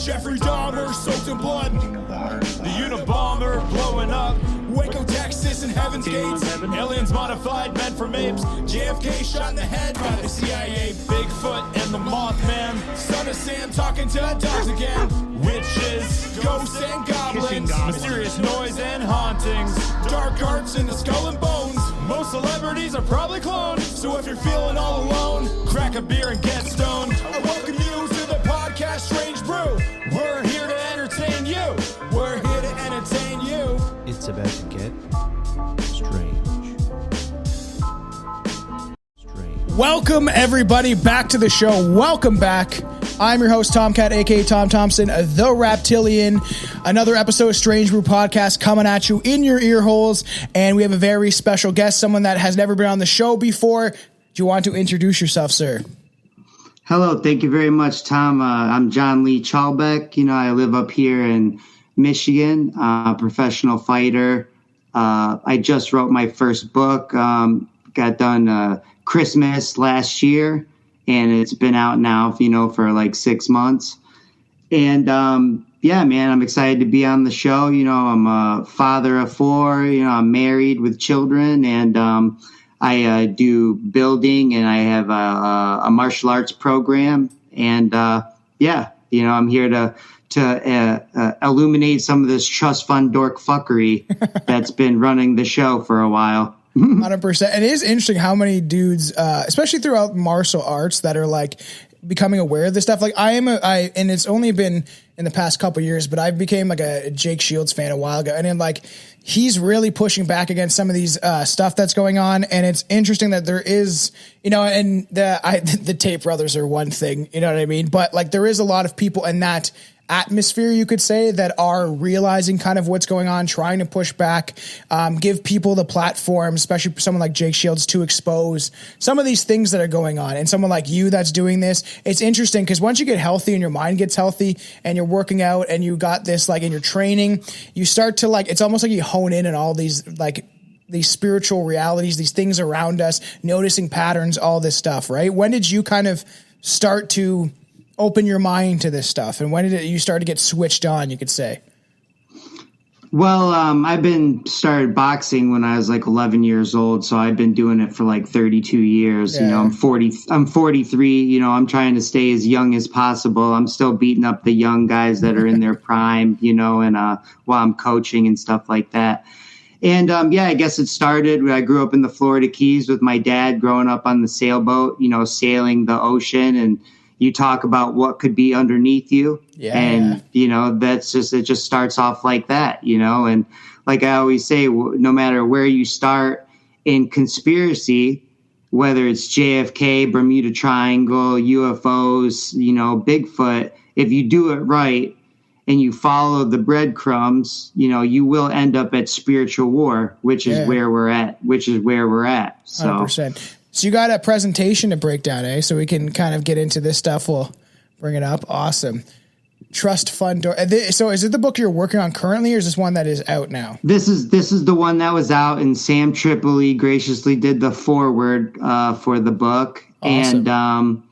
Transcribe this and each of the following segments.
Jeffrey Dahmer soaked in blood. The Unabomber blowing up. Waco, Texas, and Heaven's Gates. Aliens modified, meant for apes. JFK shot in the head by the CIA. Bigfoot and the Mothman. Son of Sam talking to dogs again. Witches, ghosts, and goblins. Mysterious noise and hauntings. Dark arts in the skull and bones. Most celebrities are probably cloned. So if you're feeling all alone, crack a beer and get stoned. I welcome you to the podcast Strange Brew. We're here to entertain you. We're here to entertain you. It's about to get strange. Welcome everybody back to the show. Welcome back. I'm your host Tomcat, aka Tom Thompson, the Reptilian. Another episode of Strange Brew Podcast coming at you in your ear holes, and we have a very special guest, someone that has never been on the show before. Do you want to introduce yourself, sir? Hello, thank you very much, Tom. I'm John Lee Chalbeck. I live up here in Michigan, professional fighter. I just wrote my first book, got done Christmas last year, and it's been out now, for like 6 months. And yeah, man, I'm excited to be on the show. I'm a father of 4, I'm married with children, and I do building, and I have a martial arts program. And yeah, I'm here to illuminate some of this trust fund dork fuckery that's been running the show for a while. 100%. And it is interesting how many dudes, especially throughout martial arts, that are like becoming aware of this stuff. Like and it's only been in the past couple of years, but I became like a Jake Shields fan a while ago. And then like, he's really pushing back against some of these stuff that's going on. And it's interesting that there is, and the Tate brothers are one thing, you know what I mean? But like, there is a lot of people in that atmosphere, you could say, that are realizing kind of what's going on, trying to push back, give people the platform, especially someone like Jake Shields, to expose some of these things that are going on. And someone like you that's doing this, it's interesting because once you get healthy and your mind gets healthy and you're working out and you got this like in your training, you start to like, it's almost like you hone in on all these like these spiritual realities, these things around us, noticing patterns, all this stuff, right? When did you kind of start to open your mind to this stuff, and when did you start to get switched on, you could say? Well, I've started boxing when I was like 11 years old, so I've been doing it for like 32 years. Yeah. I'm 43. I'm trying to stay as young as possible. I'm still beating up the young guys that are in their prime, and while I'm coaching and stuff like that. And yeah, I guess it started. I grew up in the Florida Keys with my dad, growing up on the sailboat, sailing the ocean, and you talk about what could be underneath you. Yeah. And, it just starts off like that, and like I always say, no matter where you start in conspiracy, whether it's JFK, Bermuda Triangle, UFOs, Bigfoot, if you do it right and you follow the breadcrumbs, you will end up at spiritual war, which is where we're at, So 100%. So you got a presentation to break down, eh? So we can kind of get into this stuff. We'll bring it up. Awesome. Trust fund. So is it the book you're working on currently, or is this one that is out now? This is the one that was out, and Sam Tripoli graciously did the foreword for the book. Awesome.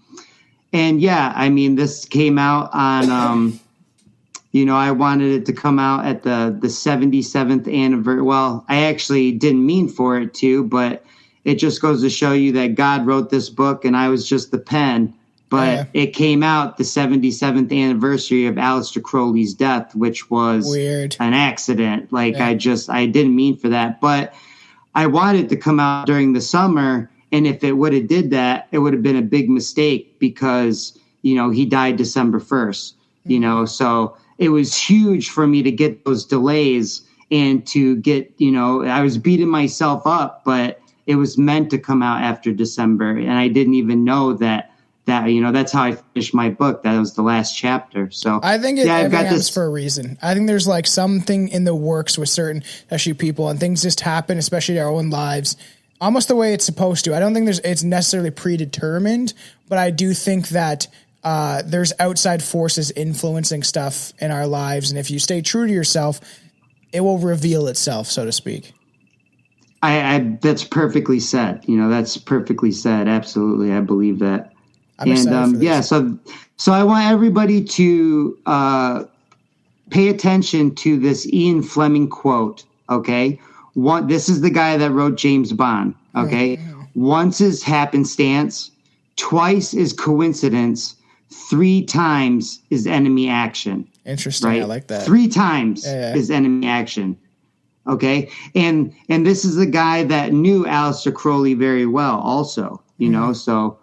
And yeah, I mean, this came out on, I wanted it to come out at the 77th anniversary. Well, I actually didn't mean for it to, but it just goes to show you that God wrote this book and I was just the pen. But It came out the 77th anniversary of Aleister Crowley's death, which was weird, an accident. Like I didn't mean for that. But I wanted to come out during the summer. And if it would have did that, it would have been a big mistake because, he died December 1st, so it was huge for me to get those delays and to get, I was beating myself up, but it was meant to come out after December, and I didn't even know that that's how I finished my book. That was the last chapter. So I think I've got this for a reason. I think there's like something in the works with certain, especially people, and things just happen, especially in our own lives, almost the way it's supposed to. I don't think it's necessarily predetermined, but I do think that there's outside forces influencing stuff in our lives, and if you stay true to yourself, it will reveal itself, so to speak. That's perfectly said. That's perfectly said. Absolutely. I believe that. I'm excited for this. So I want everybody to pay attention to this Ian Fleming quote. Okay, this is the guy that wrote James Bond. Okay, once is happenstance, twice is coincidence, 3 times is enemy action. Interesting. Right? I like that. 3 times is enemy action. Okay, and this is the guy that knew Aleister Crowley very well. Also, you know, so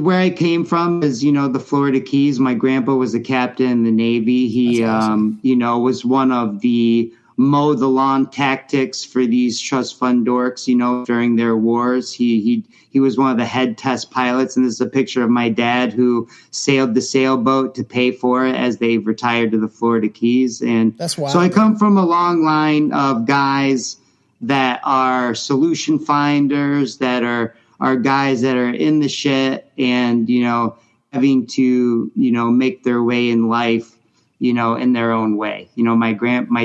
where I came from is, you know, the Florida Keys. My grandpa was a captain in the Navy. He, awesome. You know, was one of the mow the lawn tactics for these trust fund dorks, you know, during their wars. He was one of the head test pilots. And this is a picture of my dad who sailed the sailboat to pay for it as they retired to the Florida Keys. And that's wild. So I come from a long line of guys that are solution finders, that are guys that are in the shit and, you know, having to, you know, make their way in life, you know, in their own way. You know, my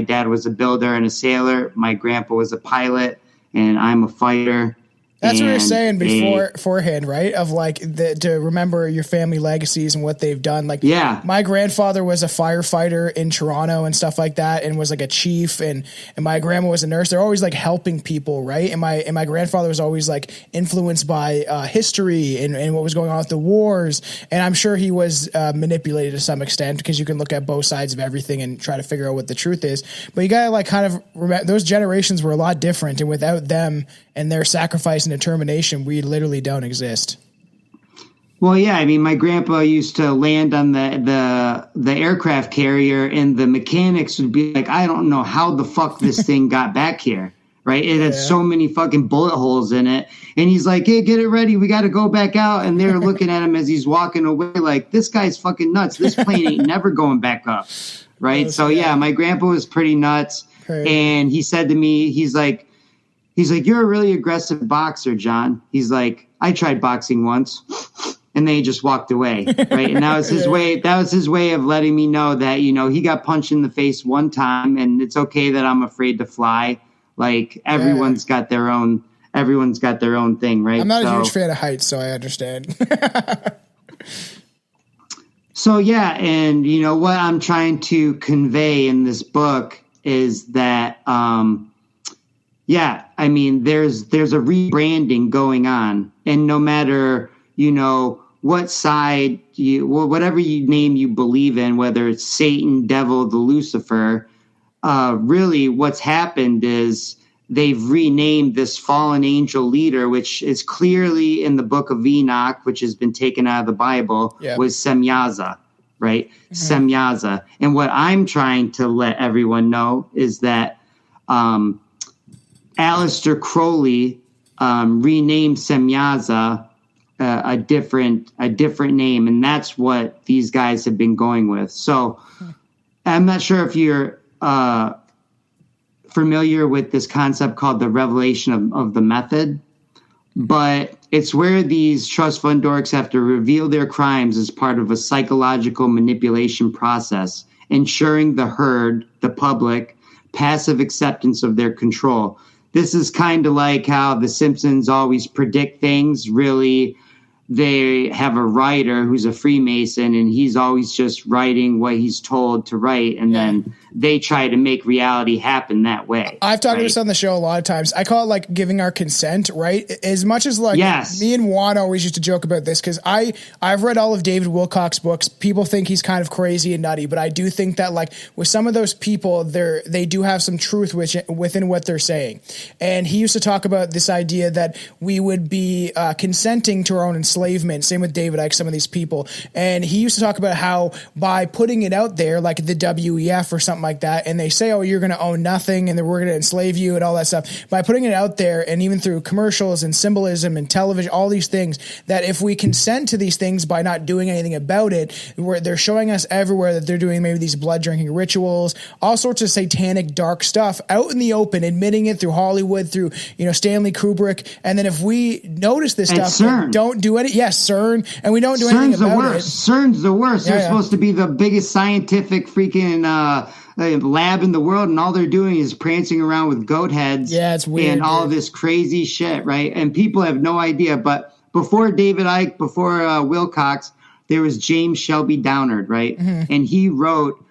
dad was a builder and a sailor. My grandpa was a pilot, and I'm a fighter. That's what you're saying beforehand, right? Of like to remember your family legacies and what they've done. Like, my grandfather was a firefighter in Toronto and stuff like that, and was like a chief. And my grandma was a nurse. They're always like helping people, right? And my grandfather was always like influenced by history and what was going on with the wars. And I'm sure he was manipulated to some extent, because you can look at both sides of everything and try to figure out what the truth is. But you gotta like kind of remember, those generations were a lot different, and without them and their sacrifice and determination, we literally don't exist. Well, yeah, I mean, my grandpa used to land on the aircraft carrier, and the mechanics would be like, I don't know how the fuck this thing got back here, right? It had so many fucking bullet holes in it. And he's like, hey, get it ready. We got to go back out. And they're looking at him as he's walking away like, this guy's fucking nuts. This plane ain't never going back up, right? So, yeah, my grandpa was pretty nuts. Crazy. And he said to me, he's like, you're a really aggressive boxer, John. He's like, I tried boxing once. And then he just walked away, right? And that was his way. That was his way of letting me know that, you know, he got punched in the face one time, and it's okay that I'm afraid to fly. Like, everyone's got their own thing, right? I'm not a huge fan of heights, so I understand. So, yeah, and, you know, what I'm trying to convey in this book is that, I mean, there's a rebranding going on, and no matter, you know, what side whatever name you believe in, whether it's Satan, devil, the Lucifer, really what's happened is they've renamed this fallen angel leader, which is clearly in the book of Enoch, which has been taken out of the Bible, was Samyaza, right? Samyaza. And what I'm trying to let everyone know is that Aleister Crowley renamed Samyaza a different name, and that's what these guys have been going with. So I'm not sure if you're familiar with this concept called the revelation of the method, but it's where these trust fund dorks have to reveal their crimes as part of a psychological manipulation process, ensuring the herd, the public, passive acceptance of their control. This is kind of like how the Simpsons always predict things. Really, they have a writer who's a Freemason, and he's always just writing what he's told to write, and then they try to make reality happen that way. I've talked about this on the show a lot of times. I call it like giving our consent, right? As much as like me and Juan always used to joke about this, because I've read all of David Wilcock's books. People think he's kind of crazy and nutty, but I do think that like with some of those people, they do have some truth within what they're saying. And he used to talk about this idea that we would be consenting to our own enslavement. Same with David Icke, some of these people. And he used to talk about how by putting it out there, like the WEF or something like that, and they say, oh, you're going to own nothing and then we're going to enslave you and all that stuff. By putting it out there, and even through commercials and symbolism and television, all these things, that if we consent to these things by not doing anything about it, where they're showing us everywhere that they're doing maybe these blood drinking rituals, all sorts of satanic dark stuff out in the open, admitting it through Hollywood, through, you know, Stanley Kubrick. And then if we notice this stuff and don't do it, CERN, and we don't do anything about it. CERN's the worst. They're supposed to be the biggest scientific freaking lab in the world, and all they're doing is prancing around with goat heads. Yeah, it's weird. And all of this crazy shit, right? And people have no idea. But before David Icke, before Wilcox, there was James Shelby Downard, right? Mm-hmm. And he wrote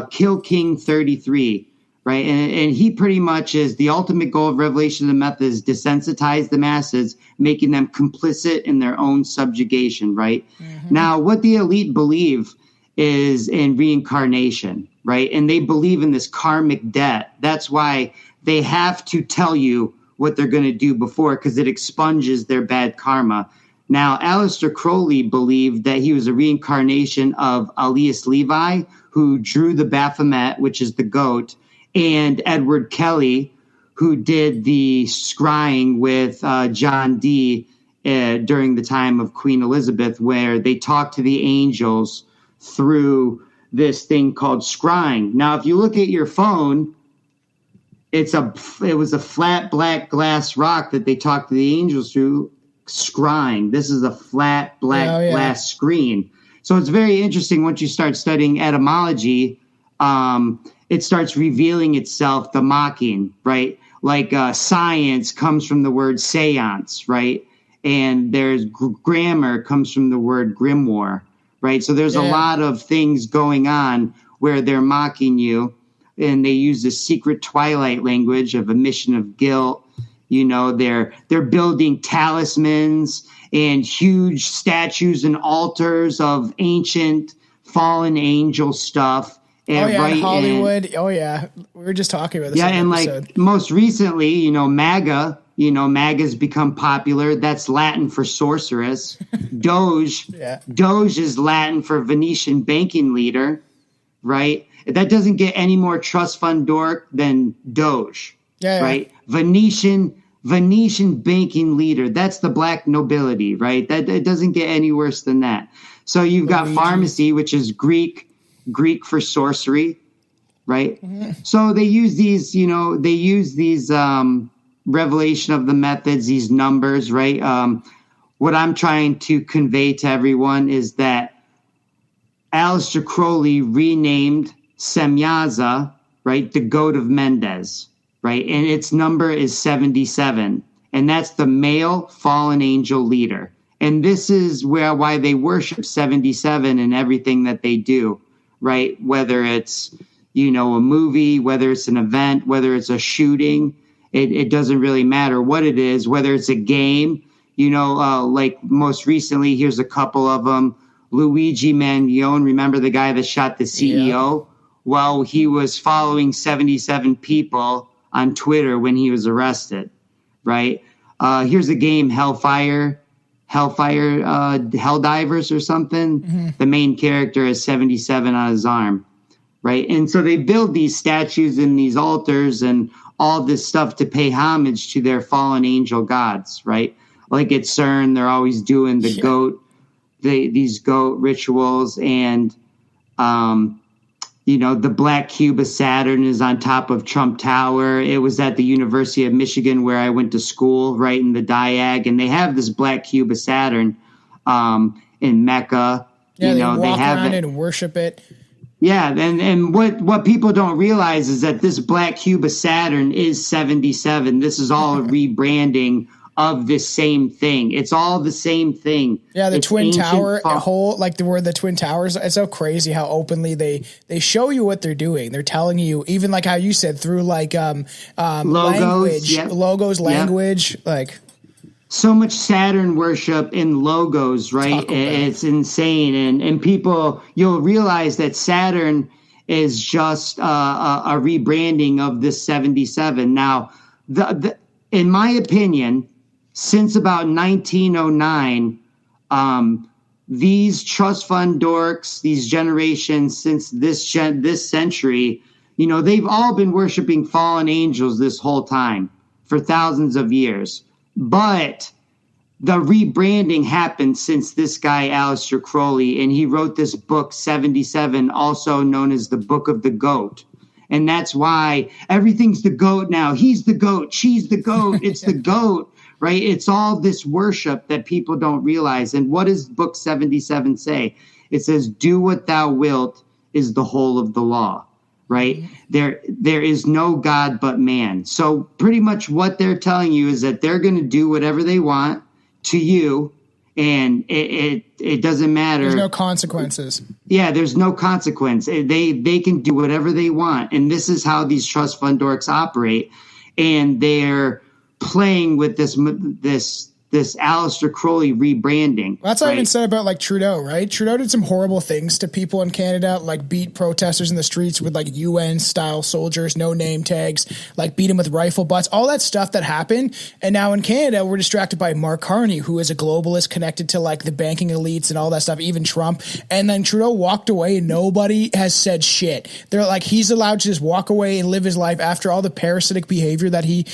Kill King 33, right? And he pretty much is the ultimate goal of Revelation of the Method is desensitize the masses, making them complicit in their own subjugation, right? Mm-hmm. Now, what the elite believe is in reincarnation, right? And they believe in this karmic debt. That's why they have to tell you what they're going to do before, because it expunges their bad karma. Now, Aleister Crowley believed that he was a reincarnation of Elias Levi, who drew the Baphomet, which is the goat, and Edward Kelly, who did the scrying with John Dee during the time of Queen Elizabeth, where they talked to the angels through this thing called scrying. Now, if you look at your phone, it was a flat black glass rock that they talked to the angels through scrying. This is a flat black glass screen. So it's very interesting once you start studying etymology. It starts revealing itself, the mocking, right? Like science comes from the word seance, right? And there's grammar comes from the word grimoire, right? So there's a lot of things going on where they're mocking you, and they use the secret twilight language of admission of guilt. You know, they're building talismans and huge statues and altars of ancient fallen angel stuff. And Hollywood. We were just talking about this. Yeah, and episode. Like most recently, MAGA. MAGA's become popular. That's Latin for sorceress. Doge. Doge is Latin for Venetian banking leader, right? That doesn't get any more trust fund dork than Doge, right? Venetian banking leader. That's the black nobility, right? That it doesn't get any worse than that. So you've got pharmacy, which is Greek for sorcery, right? Mm-hmm. So they use these, revelation of the methods, these numbers, right? What I'm trying to convey to everyone is that Aleister Crowley renamed Samyaza, right, the goat of Mendes, right? And its number is 77. And that's the male fallen angel leader. And this is why they worship 77 in everything that they do, right? Whether it's, a movie, whether it's an event, whether it's a shooting, it doesn't really matter what it is, whether it's a game, like most recently, here's a couple of them. Luigi Mangione, remember the guy that shot the CEO? Yeah. Well, he was following 77 people on Twitter when he was arrested, right? Here's a game, Hellfire, Helldivers or something. Mm-hmm. The main character has 77 on his arm, right? And so they build these statues and these altars and all this stuff to pay homage to their fallen angel gods, right? Like at CERN, they're always doing the goat, these goat rituals, and the black cube of Saturn is on top of Trump Tower. It was at the University of Michigan where I went to school, right in the Diag, and they have this black cube of Saturn in Mecca. Yeah, they walk around and worship it. Yeah, and what people don't realize is that this black cube of Saturn is 77. This is all a rebranding of this same thing. It's all the same thing. Yeah, the Twin Tower where the Twin Towers. It's so crazy how openly they show you what they're doing. They're telling you, even like how you said, through like logos, language, like so much Saturn worship in logos, right? It's insane. And people, you'll realize that Saturn is just a rebranding of this 77. Now, in my opinion, since about 1909, these trust fund dorks, these generations since this century, they've all been worshiping fallen angels this whole time for thousands of years. But the rebranding happened since this guy, Aleister Crowley, and he wrote this book, 77, also known as the Book of the Goat. And that's why everything's the goat now. He's the goat. She's the goat. It's the goat, right? It's all this worship that people don't realize. And what does Book 77 say? It says, do what thou wilt is the whole of the law. Right? There is no God but man. So pretty much what they're telling you is that they're going to do whatever they want to you, And it doesn't matter. There's no consequences. Yeah, there's no consequence. They can do whatever they want. And this is how these trust fund dorks operate. And they're playing with this Aleister Crowley rebranding. Well, that's what I even said about like Trudeau, right? Trudeau did some horrible things to people in Canada, like beat protesters in the streets with like UN style soldiers, no name tags, like beat them with rifle butts, all that stuff that happened. And now in Canada, we're distracted by Mark Carney, who is a globalist connected to like the banking elites and all that stuff, even Trump. And then Trudeau walked away and nobody has said shit. They're like, he's allowed to just walk away and live his life after all the parasitic behavior that he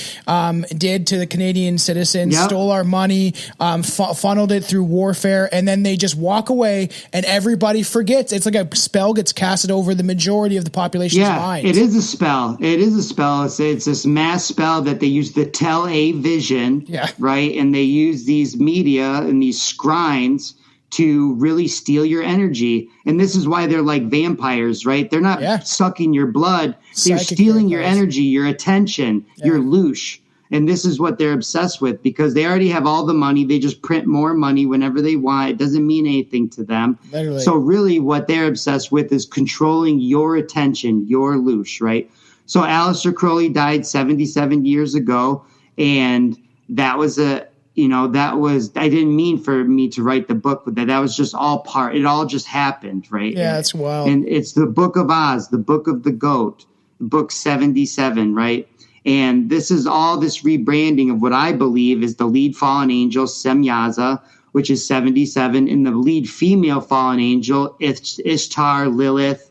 did to the Canadian citizens, stole our money, funneled it through warfare, and then they just walk away and everybody forgets. It's like a spell gets casted over the majority of the population's minds. It is a spell. It's this mass spell that they use the television, right? And they use these media and these scryings to really steal your energy. And this is why they're like vampires, right? They're not sucking your blood. They're stealing your energy, your attention, your loosh. And this is what they're obsessed with because they already have all the money. They just print more money whenever they want. It doesn't mean anything to them. Literally. So really what they're obsessed with is controlling your attention, your loosh, right? So Aleister Crowley died 77 years ago. And that was I didn't mean for me to write the book, but that was just it all just happened, right? Yeah, that's wild. And it's the Book of Oz, the Book of the Goat, book 77, right? And this is all this rebranding of what I believe is the lead fallen angel, Samyaza, which is 77, and the lead female fallen angel, Ishtar, Lilith,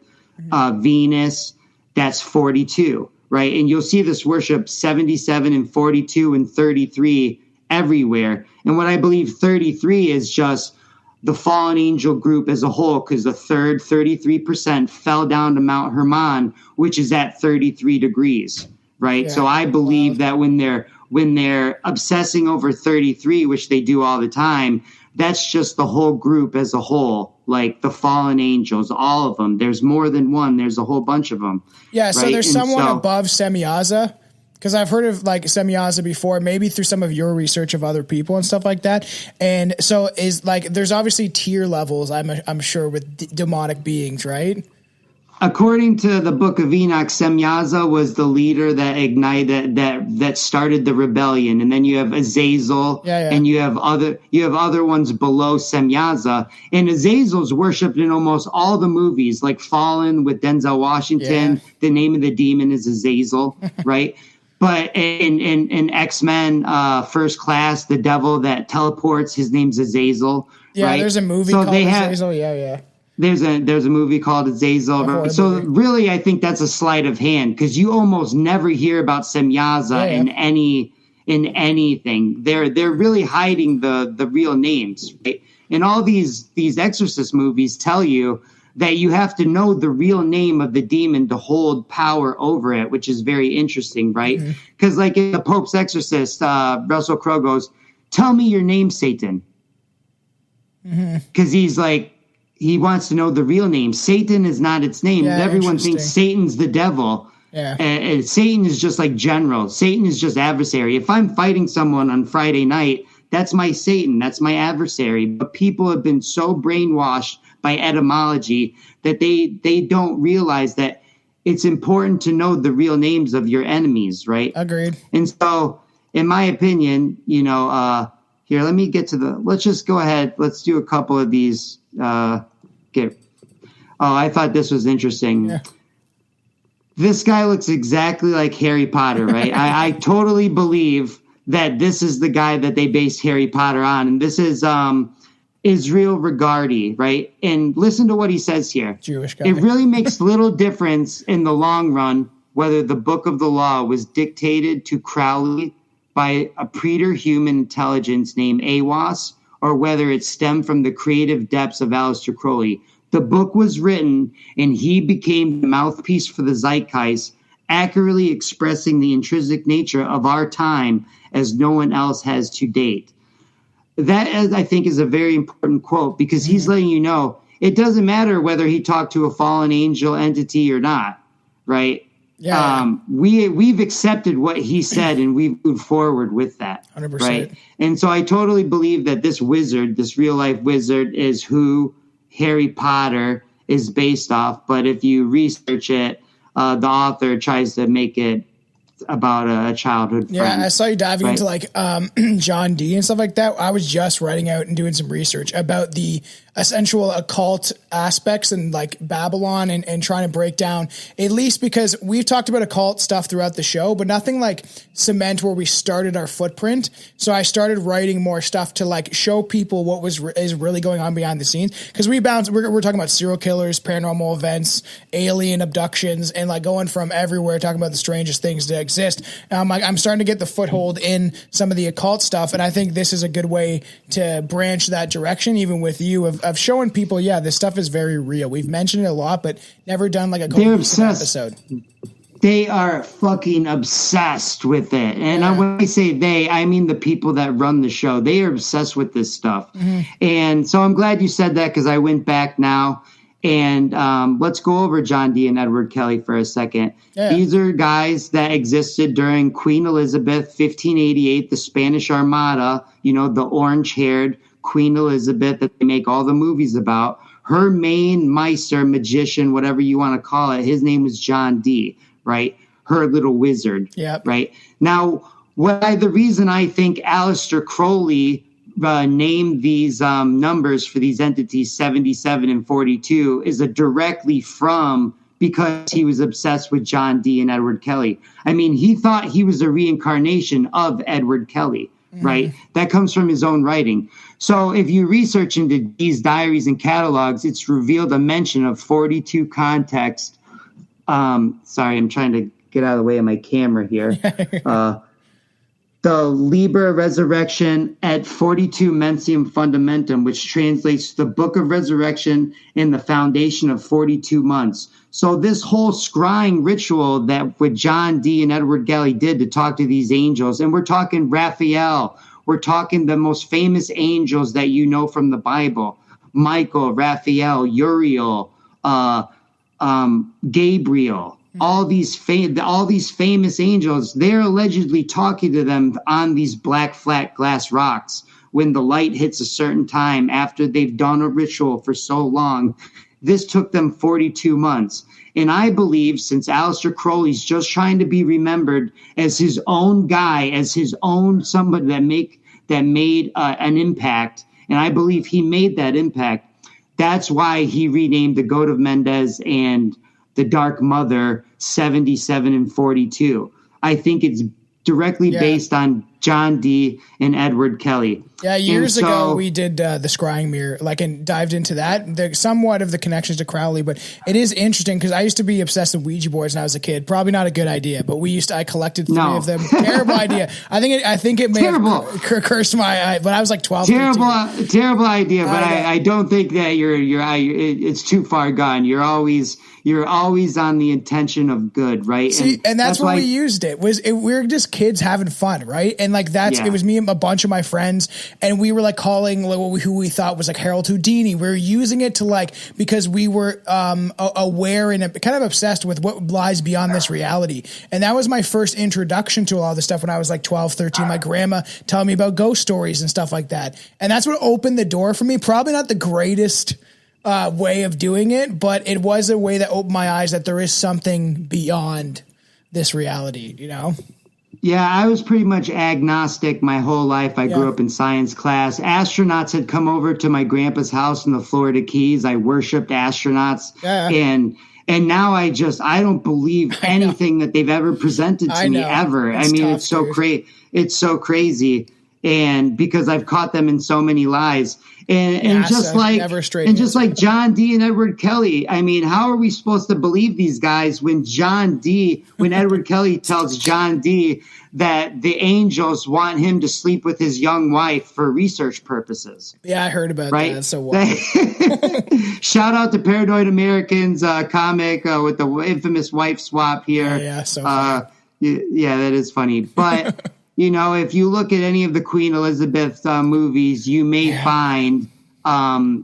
Venus, that's 42, right? And you'll see this worship 77 and 42 and 33 everywhere. And what I believe 33 is just the fallen angel group as a whole, because the third 33% fell down to Mount Hermon, which is at 33 degrees. Right. Yeah, so I believe that when they're obsessing over 33, which they do all the time, that's just the whole group as a whole, like the fallen angels, all of them. There's more than one. There's a whole bunch of them. Yeah. Right? So there's someone above Samyaza, because I've heard of like Samyaza before, maybe through some of your research of other people and stuff like that. And so is like there's obviously tier levels, I'm sure, with demonic beings, right? According to the Book of Enoch, Samyaza was the leader that ignited that started the rebellion, and then you have Azazel, and you have other ones below Samyaza, and Azazel's worshipped in almost all the movies, like Fallen with Denzel Washington. Yeah. The name of the demon is Azazel, right? But in X-Men First Class, the devil that teleports, his name's Azazel. Yeah, right? There's a movie called Azazel. There's a movie called Azazel. So really, I think that's a sleight of hand because you almost never hear about Samyaza in anything. They're really hiding the real names, right? And all these exorcist movies tell you that you have to know the real name of the demon to hold power over it, which is very interesting, right? Because like in the Pope's Exorcist, Russell Crowe goes, "Tell me your name, Satan," because he's like. He wants to know the real name. Satan is not its name. Yeah, everyone thinks Satan's the devil. Yeah. And Satan is just like general. Satan is just adversary. If I'm fighting someone on Friday night, that's my Satan. That's my adversary. But people have been so brainwashed by etymology that they don't realize that it's important to know the real names of your enemies, right? Agreed. And so, in my opinion, here, let me get to let's just go ahead. Let's do a couple of these. I thought this was interesting. Yeah. This guy looks exactly like Harry Potter, right? I totally believe that this is the guy that they based Harry Potter on. And this is Israel Regardie, right? And listen to what he says here. Jewish guy. It really makes little difference in the long run whether the Book of the Law was dictated to Crowley by a preter-human intelligence named Awas, or whether it stemmed from the creative depths of Aleister Crowley. The book was written, and he became the mouthpiece for the zeitgeist, accurately expressing the intrinsic nature of our time as no one else has to date. That, I think, is a very important quote, because he's letting you know it doesn't matter whether he talked to a fallen angel entity or not, right? we've accepted what he said and we've moved forward with that. 100%. Right. And so I totally believe that this wizard, this real life wizard, is who Harry Potter is based off. But if you research it, the author tries to make it about a childhood friend. Yeah, I saw you diving into like John Dee and stuff like that. I was just writing out and doing some research about the essential occult aspects and like Babylon and trying to break down, at least because we've talked about occult stuff throughout the show, but nothing like cement where we started our footprint. So I started writing more stuff to like show people what is really going on behind the scenes. Because we're talking about serial killers, paranormal events, alien abductions, and like going from everywhere, talking about the strangest things that exist. I'm starting to get the foothold in some of the occult stuff, and I think this is a good way to branch that direction, even with you, of showing people, this stuff is very real. We've mentioned it a lot, but never done like a cohesive episode. They are fucking obsessed with it. And when I say they, I mean the people that run the show. They are obsessed with this stuff. Mm-hmm. And so I'm glad you said that, because I went back now. And let's go over John Dee and Edward Kelly for a second. Yeah. These are guys that existed during Queen Elizabeth, 1588, the Spanish Armada, the orange-haired Queen Elizabeth that they make all the movies about. Her main meister, magician, whatever you want to call it, his name was John Dee, right? Her little wizard, right? Now, the reason I think Aleister Crowley named these numbers for these entities, 77 and 42, is directly from because he was obsessed with John Dee and Edward Kelly. I mean, he thought he was a reincarnation of Edward Kelly, right? That comes from his own writing. So if you research into these diaries and catalogs, it's revealed a mention of 42 contexts. Sorry, I'm trying to get out of the way of my camera here. The Liber Resurrection et 42 Mentium Fundamentum, which translates to the Book of Resurrection and the foundation of 42 months. So this whole scrying ritual that what John Dee and Edward Kelly did to talk to these angels, and we're talking Raphael, we're talking the most famous angels that you know from the Bible: Michael, Raphael, Uriel, Gabriel. All these famous angels, they're allegedly talking to them on these black flat glass rocks when the light hits a certain time after they've done a ritual for so long. This took them 42 months. And I believe, since Aleister Crowley's just trying to be remembered as his own guy, as his own somebody that made an impact, and I believe he made that impact, that's why he renamed the Goat of Mendez and the Dark Mother 77 and 42. I think it's directly based on John Dee and Edward Kelly. Yeah, years ago we did the scrying mirror, and dived into that, somewhat of the connections to Crowley. But it is interesting because I used to be obsessed with Ouija boards when I was a kid. Probably not a good idea, but I collected 3 of them. Terrible idea. I think it may have cursed my eye, but I was like 12. Terrible idea. But I don't think that it's too far gone. You're always on the intention of good, right? See, and that's why we used it. We were just kids having fun, right? And it was me and a bunch of my friends, and we were calling who we thought was Harold Houdini. We were using it to because we were aware and kind of obsessed with what lies beyond this reality. And that was my first introduction to a lot of the stuff when I was 12, 13. My grandma telling me about ghost stories and stuff like that. And that's what opened the door for me. Probably not the greatest way of doing it, but it was a way that opened my eyes that there is something beyond this reality, Yeah, I was pretty much agnostic my whole life. I grew up in science class. Astronauts had come over to my grandpa's house in the Florida Keys. I worshipped astronauts. Yeah. And now I don't believe anything that they've ever presented to me ever. It's so crazy. It's so crazy. And because I've caught them in so many lies. And just like John Dee and Edward Kelly, how are we supposed to believe these guys when Edward Kelly tells John Dee that the angels want him to sleep with his young wife for research purposes? Yeah, I heard about that. That's so wild. Shout out to Paranoid Americans comic with the infamous wife swap here. Yeah, so funny. That is funny. But if you look at any of the Queen Elizabeth movies, you may find, some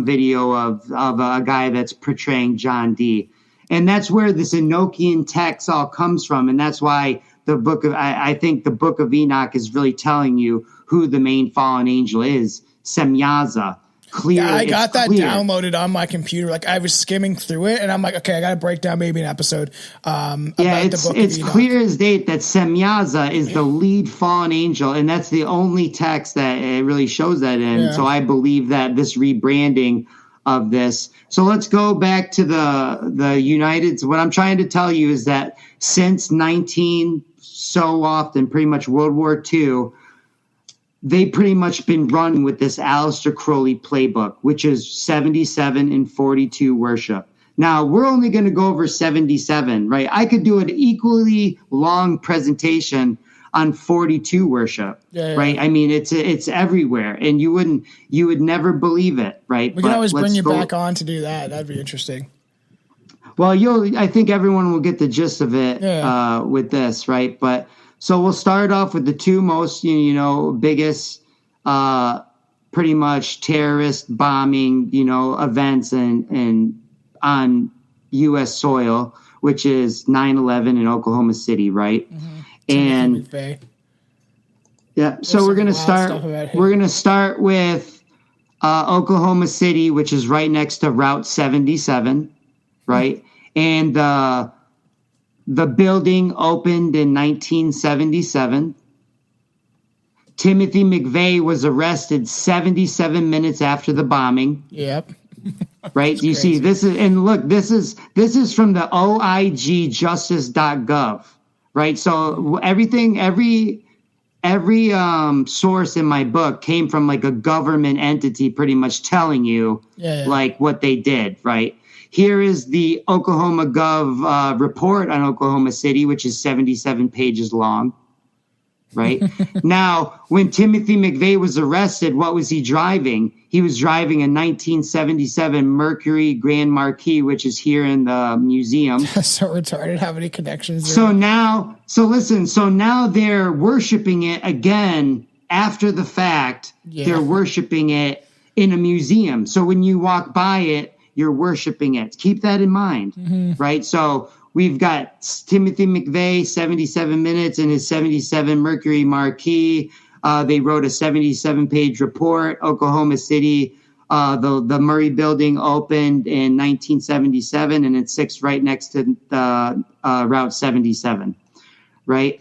video of a guy that's portraying John Dee. And that's where this Enochian text all comes from. And that's why I think the book of Enoch is really telling you who the main fallen angel is, Samyaza. Clear. Yeah, I got that downloaded on my computer. Like I was skimming through it, and I'm like, okay, I got to break down maybe an episode. About the book it's clear as day that Samyaza is the lead fallen angel, and that's the only text that it really shows that in. Yeah. So I believe that this rebranding of this. So let's go back to the United. What I'm trying to tell you is that since pretty much World War II. They pretty much been run with this Aleister Crowley playbook, which is 77 and 42 worship. Now, we're only going to go over 77, right? I could do an equally long presentation on 42 worship, right? I mean, it's everywhere, and you would never believe it, right? We can always bring you back on to do that. That'd be interesting. Well, I think everyone will get the gist of it with this, right? But so we'll start off with the two most, biggest, pretty much terrorist bombing, events and on U.S. soil, which is 9/11 in Oklahoma City, right? Mm-hmm. And yeah, so we're gonna start. We're gonna start with Oklahoma City, which is right next to Route 77, right? Mm-hmm. And the building opened in 1977. Timothy McVeigh was arrested 77 minutes after the bombing. Yep. Right? You see, this is from the OIGjustice.gov, right? So every source in my book came from like a government entity pretty much telling you like what they did, right? Here is the Oklahoma Gov report on Oklahoma City, which is 77 pages long, right? Now, when Timothy McVeigh was arrested, what was he driving? He was driving a 1977 Mercury Grand Marquis, which is here in the museum. So retarded. How many connections? So now they're worshiping it again after the fact. Yeah. They're worshiping it in a museum. So when you walk by it, you're worshiping it. Keep that in mind, right? So we've got Timothy McVeigh, 77 minutes in his 77 Mercury Marquis. They wrote a 77-page report. Oklahoma City, the Murray Building opened in 1977, and it sits right next to Route 77, right?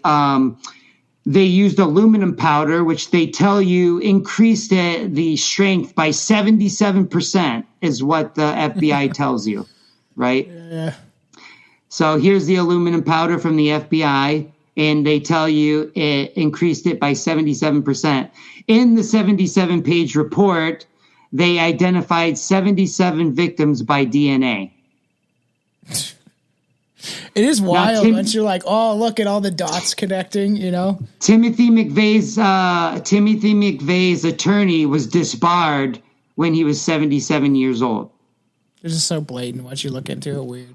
They used aluminum powder, which they tell you increased the strength by 77%, is what the FBI tells you, right? Yeah. So here's the aluminum powder from the FBI, and they tell you it increased it by 77%. In the 77-page report, they identified 77 victims by DNA. It is wild once you're like, oh, look at all the dots connecting, Timothy McVeigh's attorney was disbarred when he was 77 years old. It's just so blatant once you look into it. Weird.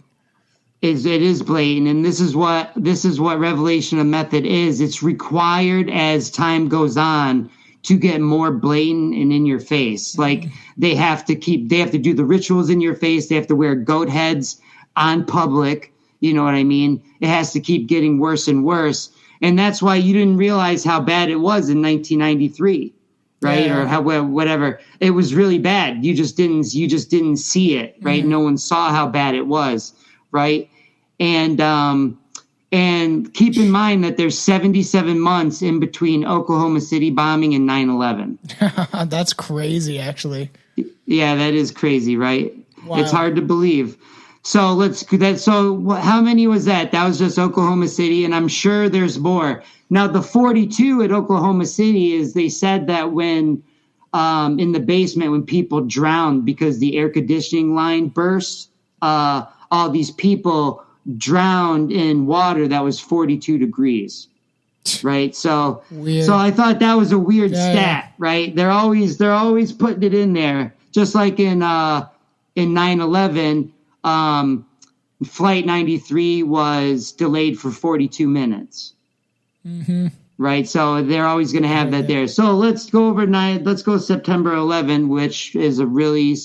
It is blatant, and this is what revelation of method is. It's required as time goes on to get more blatant and in your face. Like they have to do the rituals in your face. They have to wear goat heads on public. You know what I mean? It has to keep getting worse and worse. And that's why you didn't realize how bad it was in 1993, right? Yeah. Or whatever. It was really bad. You just didn't see it, right? Mm-hmm. No one saw how bad it was, right? And keep in mind that there's 77 months in between Oklahoma City bombing and 9/11. That's crazy, actually. Yeah, that is crazy, right? Wow. It's hard to believe. So how many was that? That was just Oklahoma City, and I'm sure there's more. Now, the 42 at Oklahoma City is they said that when in the basement when people drowned because the air conditioning line burst, all these people drowned in water that was 42 degrees. Right. So I thought that was a weird stat, right? They're always putting it in there, just like in 9/11. Flight 93 was delayed for 42 minutes. Mm-hmm. Right. So they're always going to have that there. So let's go let's go September 11, which is really,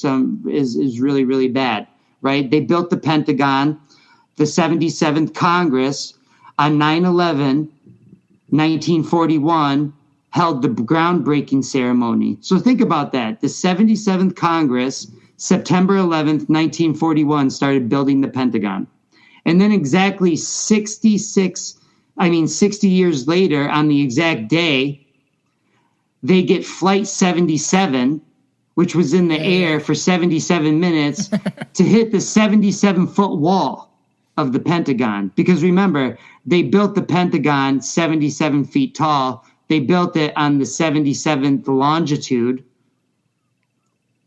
really, really bad. Right. They built the Pentagon. the 77th Congress on 9/11, 1941, held the groundbreaking ceremony. So think about that. The 77th Congress, September 11th, 1941, started building the Pentagon. And then exactly 60 years later, on the exact day, they get Flight 77, which was in the air for 77 minutes, to hit the 77-foot wall of the Pentagon. Because remember, they built the Pentagon 77 feet tall. They built it on the 77th longitude.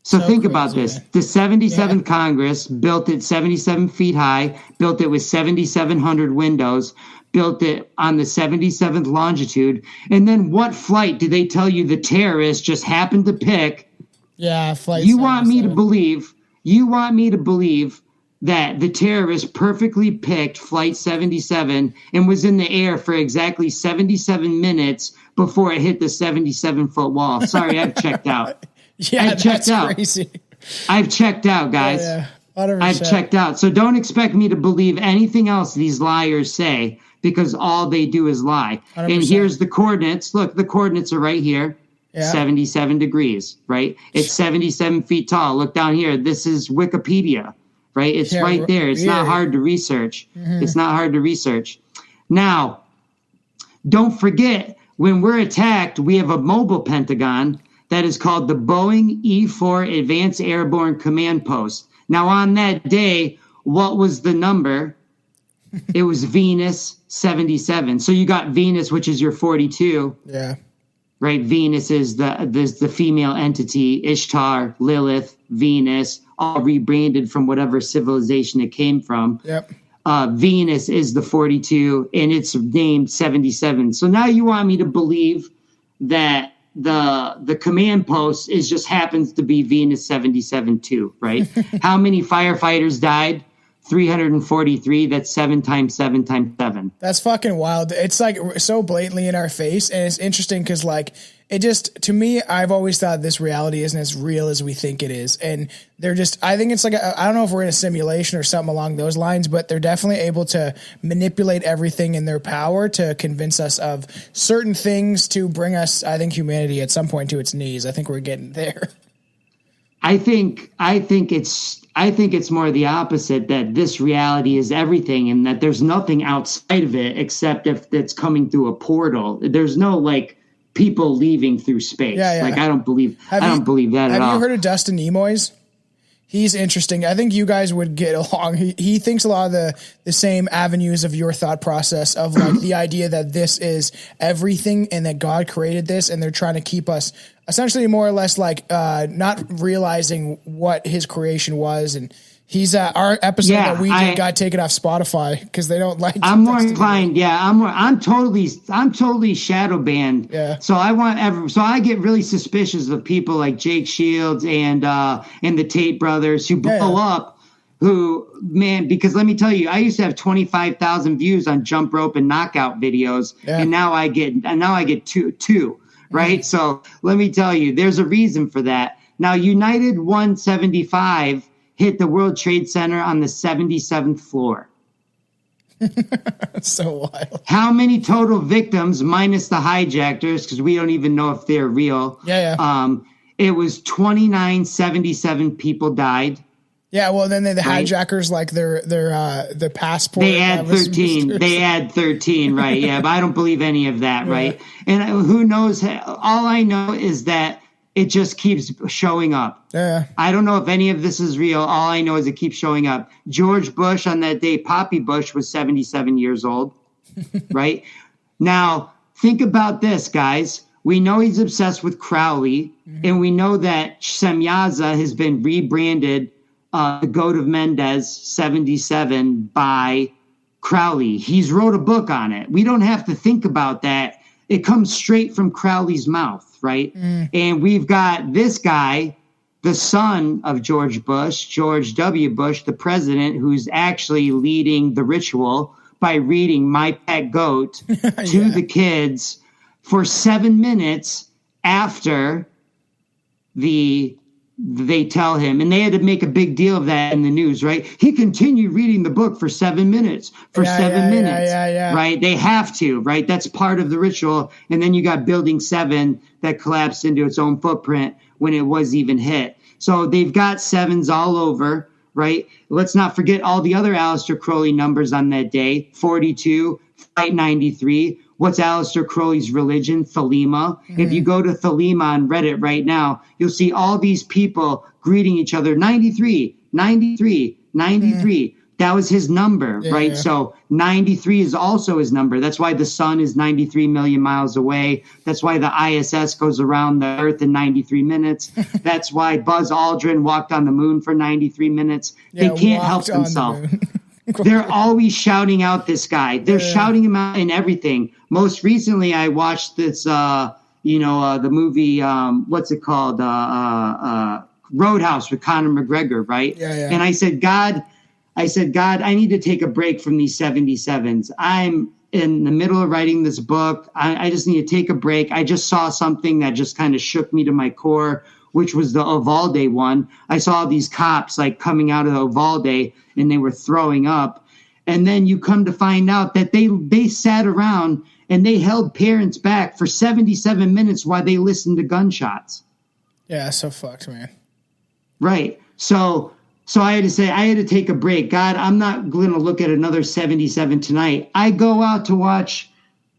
So think about this. The 77th Congress built it 77 feet high, built it with 7,700 windows, built it on the 77th longitude. And then what flight do they tell you the terrorists just happened to pick? Yeah, flight. You want me to believe that the terrorists perfectly picked Flight 77 and was in the air for exactly 77 minutes before it hit the 77-foot wall. Sorry, I've checked out. Yeah, that's crazy. I've checked out, guys. Yeah, 100%. I've checked out. So don't expect me to believe anything else these liars say, because all they do is lie. 100%. And here's the coordinates. Look, the coordinates are right here. Yeah. 77 degrees, right? It's 77 feet tall. Look down here. This is Wikipedia, right? It's right there. It's not hard to research. Mm-hmm. It's not hard to research. Now, don't forget, when we're attacked, we have a mobile Pentagon that is called the Boeing E-4 Advanced Airborne Command Post. Now, on that day, what was the number? It was Venus 77. So you got Venus, which is your 42. Yeah. Right? Venus is the female entity, Ishtar, Lilith, Venus, all rebranded from whatever civilization it came from. Yep. Venus is the 42, and it's named 77. So now you want me to believe that the command post just happens to be Venus 77 too, right? How many firefighters died? 343. That's 7 times 7 times 7. That's fucking wild. It's like so blatantly in our face, and it's interesting because like it just, to me, I've always thought this reality isn't as real as we think it is, and they're just, I think it's like I don't know if we're in a simulation or something along those lines, but they're definitely able to manipulate everything in their power to convince us of certain things to bring us, I think, humanity at some point to its knees. I think we're getting there. I think it's more the opposite, that this reality is everything and that there's nothing outside of it except if it's coming through a portal. There's no like people leaving through space. Yeah. Like I don't believe that at all. Have you heard of Dustin Emoy's? He's interesting. I think you guys would get along. He thinks a lot of the same avenues of your thought process of like the idea that this is everything and that God created this and they're trying to keep us essentially more or less like not realizing what his creation was. And he's our episode that we did got taken off Spotify because they don't like. I'm more inclined. Yeah, I'm totally shadow banned. Yeah. So I get really suspicious of people like Jake Shields and the Tate brothers who blow up. Who, man, because let me tell you, I used to have 25,000 views on jump rope and knockout videos, and now I get two. Right. So let me tell you, there's a reason for that. Now, United 175 hit the World Trade Center on the 77th floor. That's so wild. How many total victims minus the hijackers? Because we don't even know if they're real. Yeah. It was 2,977 people died. Yeah, well, then the hijackers, like their passport. They add 13. They add 13, right? Yeah, but I don't believe any of that, right? And who knows? All I know is that it just keeps showing up. Yeah. I don't know if any of this is real. All I know is it keeps showing up. George Bush on that day, Poppy Bush, was 77 years old, right? Now, think about this, guys. We know he's obsessed with Crowley, and we know that Samyaza has been rebranded the Goat of Mendez 77 by Crowley. He's wrote a book on it. We don't have to think about that. It comes straight from Crowley's mouth, right? And we've got this guy, the son of George Bush, George W. Bush, the president, who's actually leading the ritual by reading My Pet Goat to the kids for 7 minutes after the they tell him, and they had to make a big deal of that in the news, right? He continued reading the book for 7 minutes, right? They have to, right? That's part of the ritual. And then you got Building 7 that collapsed into its own footprint when it was even hit. So they've got sevens all over, right? Let's not forget all the other Aleister Crowley numbers on that day: 42, Flight 93. What's Aleister Crowley's religion? Thelema. If you go to Thelema on Reddit right now, you'll see all these people greeting each other. 93, 93, 93. That was his number, right? So 93 is also his number. That's why the sun is 93 million miles away. That's why the ISS goes around the Earth in 93 minutes. That's why Buzz Aldrin walked on the moon for 93 minutes. They can't help themselves. They're always shouting out this guy. They're shouting him out in everything. Most recently, I watched this, the movie, what's it called? Roadhouse with Conor McGregor, right? And I said, God, I need to take a break from these 77s. I'm in the middle of writing this book. I just need to take a break. I just saw something that just kind of shook me to my core, which was the Uvalde one. I saw these cops like coming out of Uvalde and they were throwing up. And then you come to find out that they sat around and they held parents back for 77 minutes while they listened to gunshots. Yeah, so fucked, man. Right. So I had to take a break. God, I'm not going to look at another 77 tonight. I go out to watch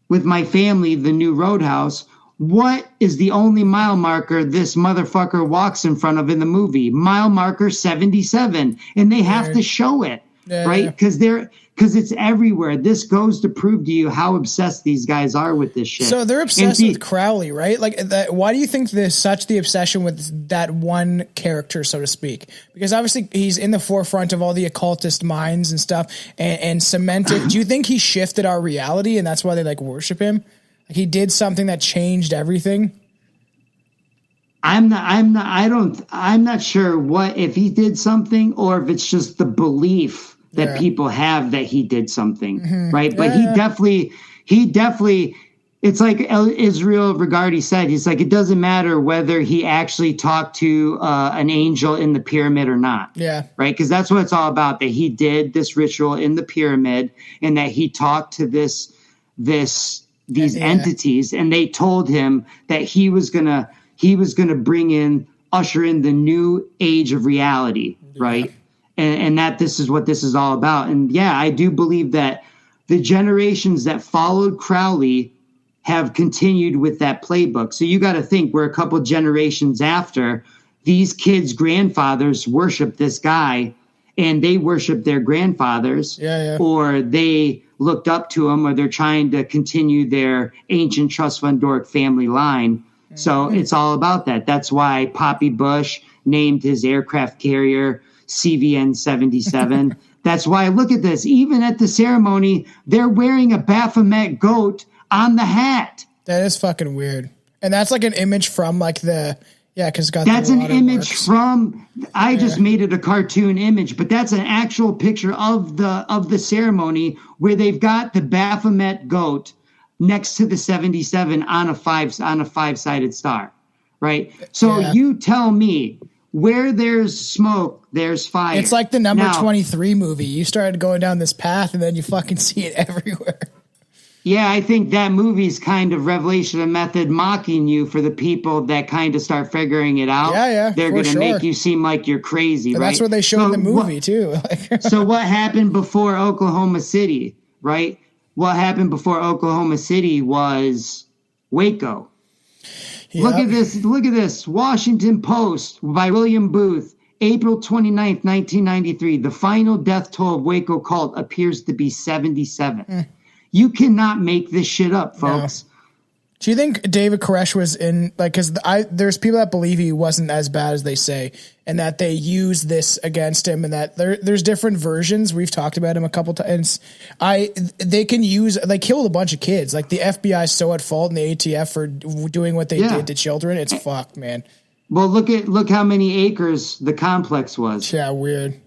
with my family the new Roadhouse. What is the only mile marker this motherfucker walks in front of in the movie? Mile marker 77. And they have to show it, right? Because it's everywhere. This goes to prove to you how obsessed these guys are with this shit. So they're obsessed with Crowley, right? Like, why do you think there's such the obsession with that one character, so to speak? Because obviously he's in the forefront of all the occultist minds and stuff, and cemented. Do you think he shifted our reality, and that's why they like worship him? Like he did something that changed everything. I'm not sure what if he did something or if it's just the belief that people have that he did something, right? But he definitely, it's like Israel Regardi said, he's like, it doesn't matter whether he actually talked to an angel in the pyramid or not. Yeah. Right. Because that's what it's all about, that he did this ritual in the pyramid and that he talked to these entities, and they told him that he was gonna usher in the new age of reality, right? And that this is what this is all about. And yeah, I do believe that the generations that followed Crowley have continued with that playbook. So you got to think, we're a couple generations after. These kids' grandfathers worship this guy, and they worship their grandfathers, or they looked up to him, or they're trying to continue their ancient Trust Fund Doric family line. So it's all about that. That's why Poppy Bush named his aircraft carrier CVN 77. That's why, look at this. Even at the ceremony, they're wearing a Baphomet goat on the hat. That is fucking weird. And that's like an image from like because that's an image from. I just made it a cartoon image, but that's an actual picture of the ceremony where they've got the Baphomet goat next to the 77 on a five-sided star, right? So you tell me, where there's smoke, there's fire. It's like the number 23 movie. You started going down this path, and then you fucking see it everywhere. Yeah, I think that movie's kind of Revelation of Method mocking you for the people that kind of start figuring it out. They're going to make you seem like you're crazy, right? That's what they showed in the movie, too. So what happened before Oklahoma City, right? What happened before Oklahoma City was Waco. Yep. Look at this. Washington Post by William Booth, April 29th, 1993. The final death toll of Waco cult appears to be 77. You cannot make this shit up, folks. No. Do you think David Koresh was in, like, because there's people that believe he wasn't as bad as they say, and that they use this against him, and that there's different versions. We've talked about him a couple times. They killed a bunch of kids. Like, the FBI is so at fault in the ATF for doing what they did to children. It's fucked, man. Well, look how many acres the complex was. Yeah, weird.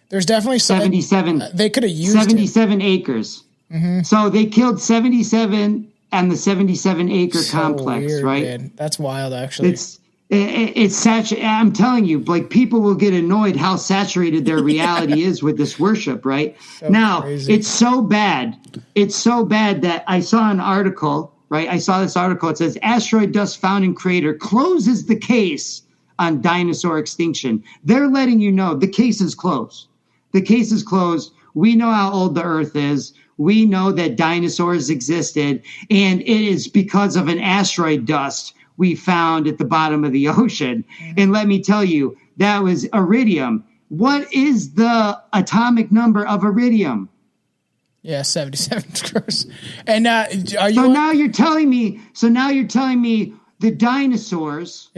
There's definitely 77. They could have used 77 acres. Mm-hmm. So they killed 77 and the 77-acre complex, weird, right? Man. That's wild, actually. It's saturated. I'm telling you, like, people will get annoyed how saturated their reality is with this worship, right? So now, crazy. It's so bad. It's so bad that I saw an article, right? I saw this article. It says, asteroid dust found in crater closes the case on dinosaur extinction. They're letting you know the case is closed. The case is closed. We know how old the Earth is. We know that dinosaurs existed, and it is because of an asteroid dust we found at the bottom of the ocean. And let me tell you, that was iridium. What is the atomic number of iridium? Yeah, 77. Gross. And are you? So now you're telling me the dinosaurs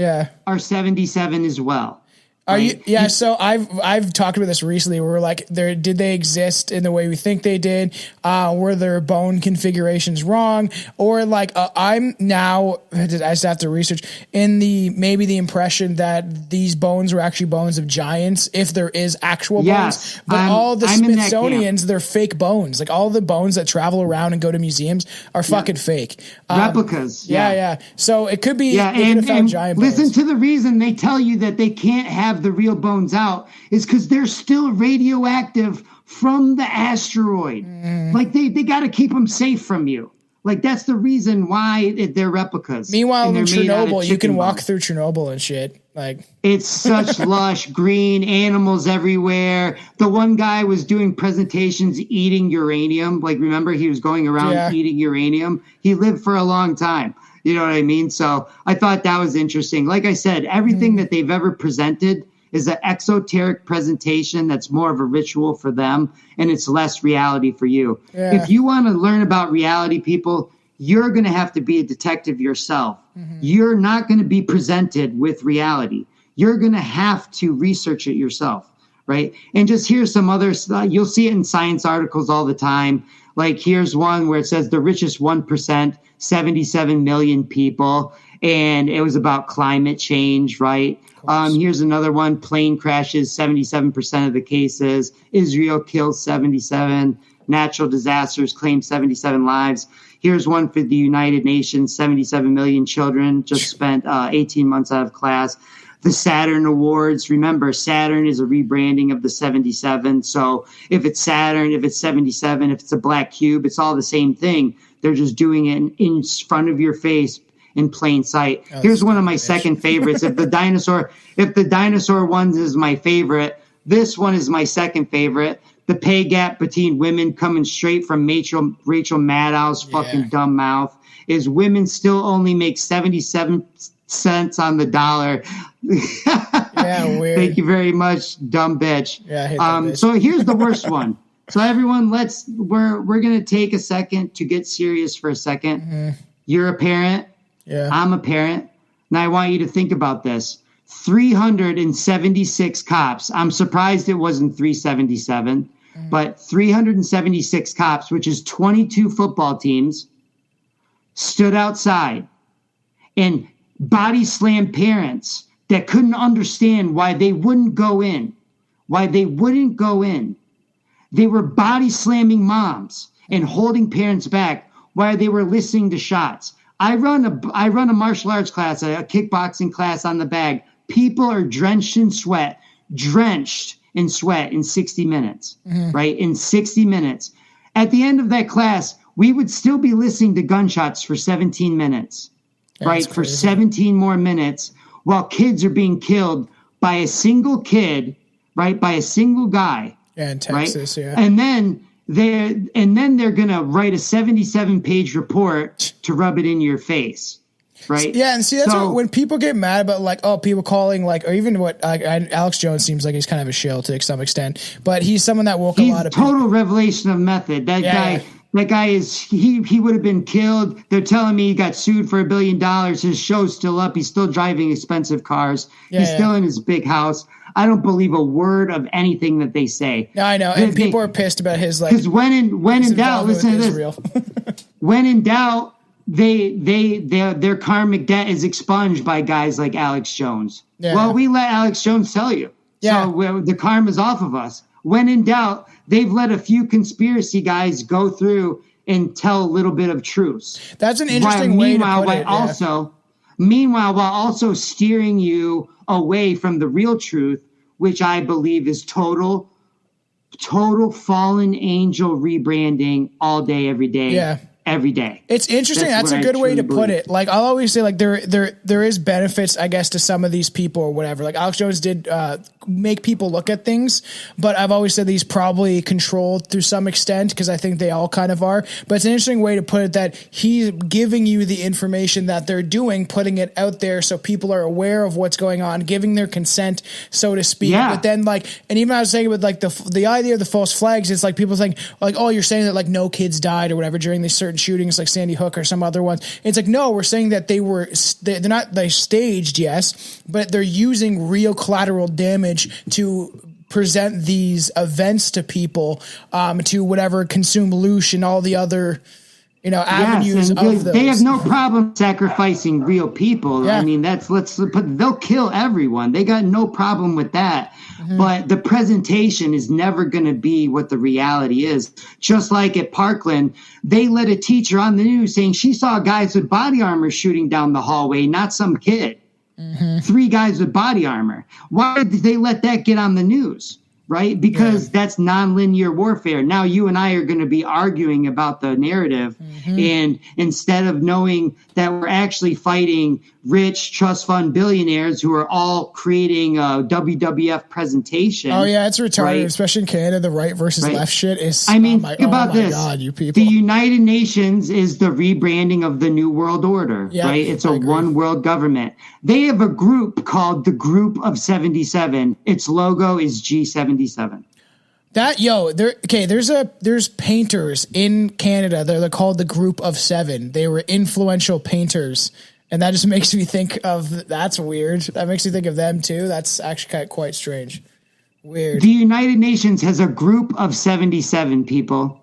are 77 as well. Are you? Yeah. So I've talked about this recently. Where we're like, did they exist in the way we think they did? Were their bone configurations wrong? Or like I'm now, I just have to research maybe the impression that these bones were actually bones of giants, if there is actual bones. But all the Smithsonian's, they're fake bones. Like all the bones that travel around and go to museums are fucking fake replicas. Yeah. So it could be. Yeah, and giant listen bones. To the reason they tell you that they can't have the real bones out is because they're still radioactive from the asteroid. Like they got to keep them safe from you. Like that's the reason why they're replicas. Meanwhile, in Chernobyl, you can walk through Chernobyl and shit. Like it's such lush green animals everywhere. The one guy was doing presentations eating uranium. Like remember, he was going around eating uranium. He lived for a long time. You know what I mean? So I thought that was interesting. Like I said, everything that they've ever presented is an exoteric presentation that's more of a ritual for them, and it's less reality for you. Yeah. If you want to learn about reality, people, you're going to have to be a detective yourself. You're not going to be presented with reality. You're going to have to research it yourself, right? And just here's some others. You'll see it in science articles all the time. Like here's one where it says the richest 1%, 77 million people, and it was about climate change, right? Here's another one, plane crashes, 77% of the cases. Israel kills 77. Natural disasters claim 77 lives. Here's one for the United Nations, 77 million children just spent 18 months out of class. The Saturn Awards, remember, Saturn is a rebranding of the 77. So if it's Saturn, if it's 77, if it's a black cube, it's all the same thing. They're just doing it in front of your face in plain sight. Here's one of my second favorites. If the dinosaur ones is my favorite, this one is my second favorite. The pay gap between women coming straight from Rachel Maddow's fucking dumb mouth is women still only make 77 cents on the dollar. Yeah, weird. Thank you very much, dumb bitch. Yeah, I hate that bitch. So here's the worst one. So everyone, we're gonna take a second to get serious for a second. You're a parent. Yeah. I'm a parent. Now I want you to think about this. 376 cops. I'm surprised it wasn't 377, but 376 cops, which is 22 football teams, stood outside and body slammed parents that couldn't understand why they wouldn't go in. They were body slamming moms and holding parents back while they were listening to shots. I run a martial arts class, a kickboxing class on the bag. People are drenched in sweat in 60 minutes, right? In 60 minutes. At the end of that class, we would still be listening to gunshots for 17 minutes, right? For 17 more minutes while kids are being killed by a single kid, right? By a single guy. Yeah, in Texas, right? And then they're going to write a 77-page report to rub it in your face, right? Yeah, and see, that's when people get mad about, like, people calling, like, or even what Alex Jones seems like he's kind of a shill to some extent, but he's someone that woke a lot of people. Total revelation of method. That guy is, he would have been killed. They're telling me he got sued for $1 billion. His show's still up. He's still driving expensive cars. He's still in his big house. I don't believe a word of anything that they say. Yeah, I know. And people are pissed about his, like, because when in doubt, listen to this. When in doubt, their karmic debt is expunged by guys like Alex Jones. Yeah. Well, we let Alex Jones tell you. Yeah. So the karma's off of us. When in doubt, they've let a few conspiracy guys go through and tell a little bit of truth. That's an interesting way to put it. Meanwhile, while also steering you away from the real truth, which I believe is total fallen angel rebranding all day, every day. Yeah. Every day. It's interesting. That's a good way to put it. Like, I'll always say, like, there is benefits, I guess, to some of these people or whatever. Like, Alex Jones did make people look at things, but I've always said he's probably controlled to some extent, because I think they all kind of are. But it's an interesting way to put it, that he's giving you the information that they're doing, putting it out there so people are aware of what's going on, giving their consent, so to speak. Yeah. But then, like, and even I was saying with, like, the idea of the false flags, it's like people think, like, oh, you're saying that, like, no kids died or whatever during these certain shootings like Sandy Hook or some other ones. It's like, no, we're saying that they're not staged, yes, but they're using real collateral damage to present these events to people, to whatever, consume loosh and all the other, avenues of those. They have no problem sacrificing real people. Yeah. I mean, they'll kill everyone. They got no problem with that. Mm-hmm. But the presentation is never going to be what the reality is. Just like at Parkland, they let a teacher on the news saying she saw guys with body armor shooting down the hallway, not some kid. Mm-hmm. 3 guys with body armor. Why did they let that get on the news? Right? Because that's nonlinear warfare. Now you and I are going to be arguing about the narrative. Mm-hmm. And instead of knowing that we're actually fighting rich trust fund billionaires who are all creating a WWF presentation. Oh yeah, it's retarded, right? Especially in Canada, the right versus left shit is, think about this. God, you people. The United Nations is the rebranding of the New World Order, right? It's a one world government. They have a group called the Group of 77. Its logo is G77. There's painters in Canada. They're called the Group of 7. They were influential painters. And that just makes me think of, that's weird. That makes me think of them too. That's actually quite strange. Weird. The United Nations has a group of 77 people.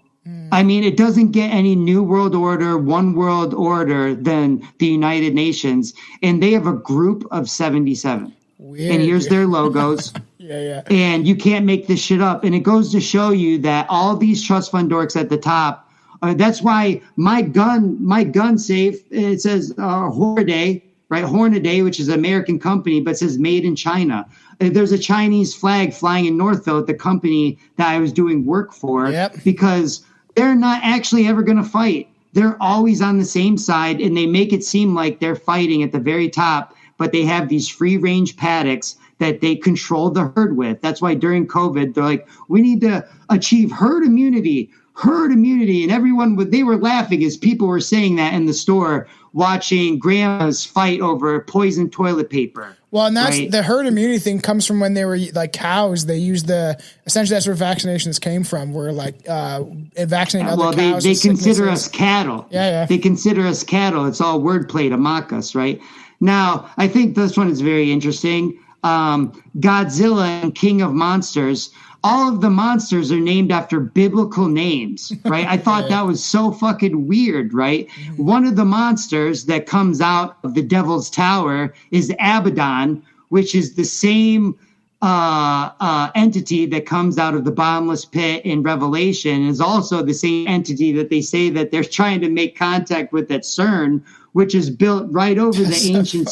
I mean, it doesn't get any New World Order, One World Order than the United Nations. And they have a group of 77. Weird. And here's their logos. Yeah. And you can't make this shit up. And it goes to show you that all these trust fund dorks at the top, that's why my gun safe, it says Hornaday, right? Hornaday, which is an American company, but it says made in China. There's a Chinese flag flying in Northville at the company that I was doing work for, because they're not actually ever going to fight. They're always on the same side, and they make it seem like they're fighting at the very top, but they have these free range paddocks that they control the herd with. That's why during COVID, they're like, we need to achieve herd immunity. And everyone, they were laughing as people were saying that in the store, watching grandmas fight over poisoned toilet paper. Well, and that's the herd immunity thing comes from when they were like cows. They used essentially that's where vaccinations came from. Where like vaccinating other cows. They consider us cattle. Yeah. They consider us cattle. It's all wordplay to mock us, right? Now, I think this one is very interesting. Godzilla and King of Monsters. All of the monsters are named after biblical names, right? I thought that was so fucking weird, right? Mm-hmm. One of the monsters that comes out of the Devil's Tower is Abaddon, which is the same entity that comes out of the bottomless pit in Revelation, is also the same entity that they say that they're trying to make contact with at CERN, which is built right over the ancient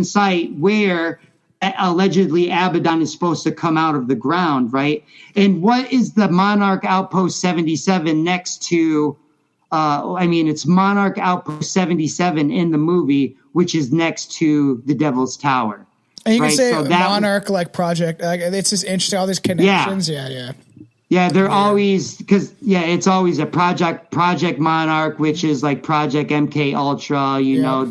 site, where allegedly Abaddon is supposed to come out of the ground, right? And what is the Monarch Outpost 77 next to? It's Monarch Outpost 77 in the movie, which is next to the Devil's Tower. And you can say Monarch like project. Like, it's just interesting. All these connections. Yeah, they're always, because it's always a Project Monarch, which is like Project MK Ultra. You know,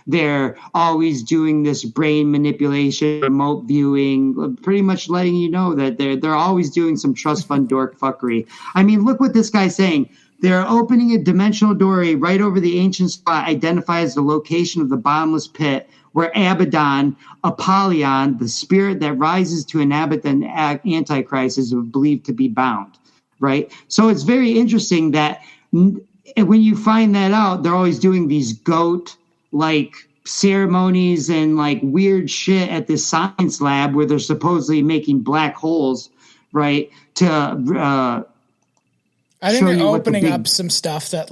they're always doing this brain manipulation, remote viewing, pretty much letting you know that they're always doing some trust fund dork fuckery. I mean, look what this guy's saying. They're opening a dimensional doorway right over the ancient spot, identified as the location of the bottomless pit, where Abaddon, Apollyon, the spirit that rises to inhabit the Antichrist, is believed to be bound, right? So it's very interesting that when you find that out, they're always doing these goat-like ceremonies and like weird shit at this science lab where they're supposedly making black holes, right? I think they're opening up some stuff that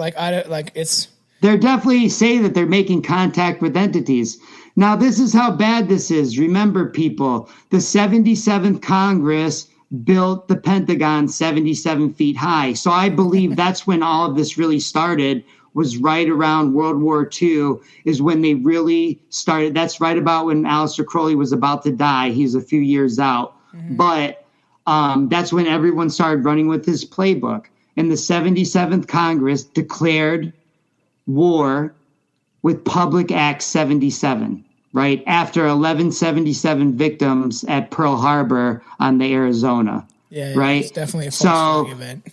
it's They're definitely say that they're making contact with entities. Now, this is how bad this is. Remember, people, the 77th Congress built the Pentagon 77 feet high. So I believe that's when all of this really started, was right around World War II is when they really started. That's right about when Aleister Crowley was about to die. He's a few years out. Mm-hmm. But that's when everyone started running with his playbook. And the 77th Congress declared war with Public Act 77, right? After 1177 victims at Pearl Harbor on the Arizona. Yeah, right? It's definitely a false flag event.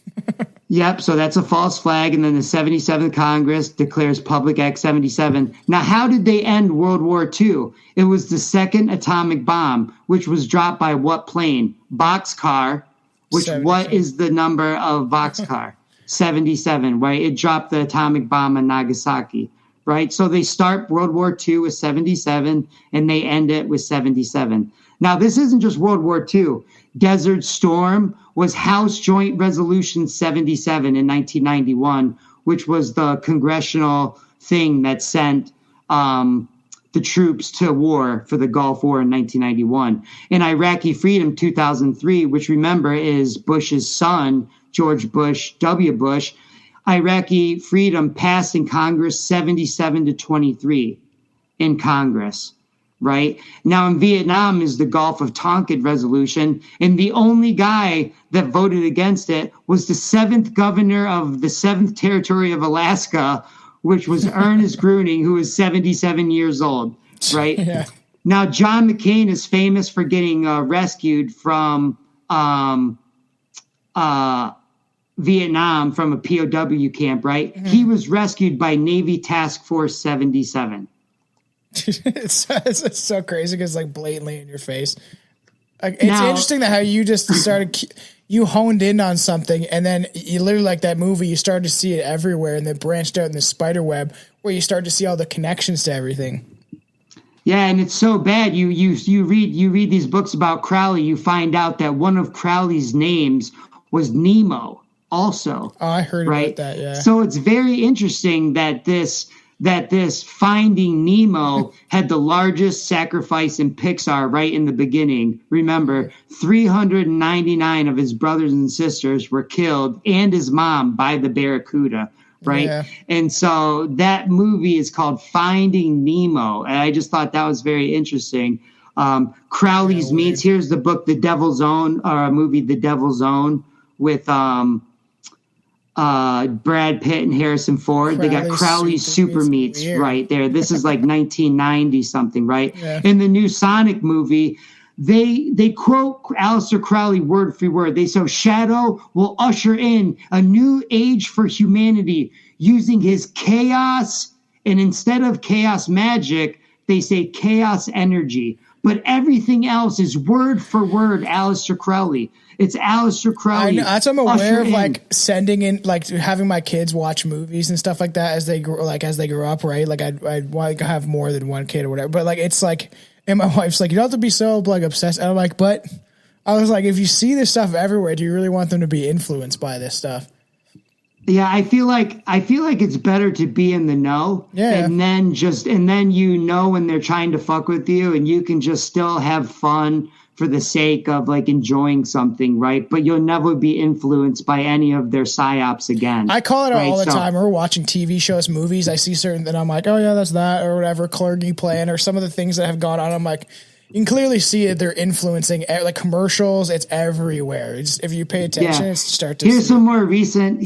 Yep, so that's a false flag. And then the 77th Congress declares Public Act 77. Now, how did they end World War II? It was the second atomic bomb, which was dropped by what plane? Boxcar, which 77. What is the number of Boxcar? 77, right? It dropped the atomic bomb on Nagasaki, right? So they start World War II with 77 and they end it with 77. Now, this isn't just World War II. Desert Storm was House Joint Resolution 77 in 1991, which was the congressional thing that sent the troops to war for the Gulf War in 1991. And Iraqi Freedom 2003, which remember is Bush's son, George Bush, W. Bush. Iraqi Freedom passed in Congress 77-23 in Congress. Right now in Vietnam is the Gulf of Tonkin resolution. And the only guy that voted against it was the 7th governor of the 7th territory of Alaska, which was Ernest Gruning, who was 77 years old. Right. Yeah. Now, John McCain is famous for getting rescued from Vietnam from a POW camp. Right. Mm-hmm. He was rescued by Navy Task Force 77. It's so crazy because like blatantly in your face. Like it's interesting that how you just started, you honed in on something and then you literally like that movie, you started to see it everywhere and then branched out in the spider web where you start to see all the connections to everything. Yeah, and it's so bad. You read these books about Crowley, you find out that one of Crowley's names was Nemo also. Oh, I heard right? about that, yeah. So it's very interesting that this Finding Nemo had the largest sacrifice in Pixar right in the beginning. Remember, 399 of his brothers and sisters were killed and his mom by the Barracuda, right? Yeah. And so that movie is called Finding Nemo. And I just thought that was very interesting. Crowley's Meets, here's the book, The Devil's Own, or a movie, The Devil's Own, with Brad Pitt and Harrison Ford. They got Crowley's Super Meets right there. This is like 1990 something, right? Yeah. In the new Sonic movie, they quote Aleister Crowley word for word. They say Shadow will usher in a new age for humanity using his chaos, and instead of chaos magic, they say chaos energy. But everything else is word for word Aleister Crowley. It's Aleister Crowley. I know, that's what I'm aware of, like sending in, like having my kids watch movies and stuff like that as they grow up, right? Like I'd want to have more than one kid or whatever. But like it's like, and my wife's like, you don't have to be so like obsessed. And I'm like, but I was like, if you see this stuff everywhere, do you really want them to be influenced by this stuff? Yeah, I feel like it's better to be in the know. Yeah. And then you know when they're trying to fuck with you, and you can just still have fun for the sake of like enjoying something, right? But you'll never be influenced by any of their psyops again. I call it all the time. We're watching TV shows, movies. I see certain that I'm like, oh yeah, that's that or whatever, Clergy Plan or some of the things that have gone on. I'm like, you can clearly see it. They're influencing like commercials. It's everywhere. If you pay attention, it's start to. Here's some more recent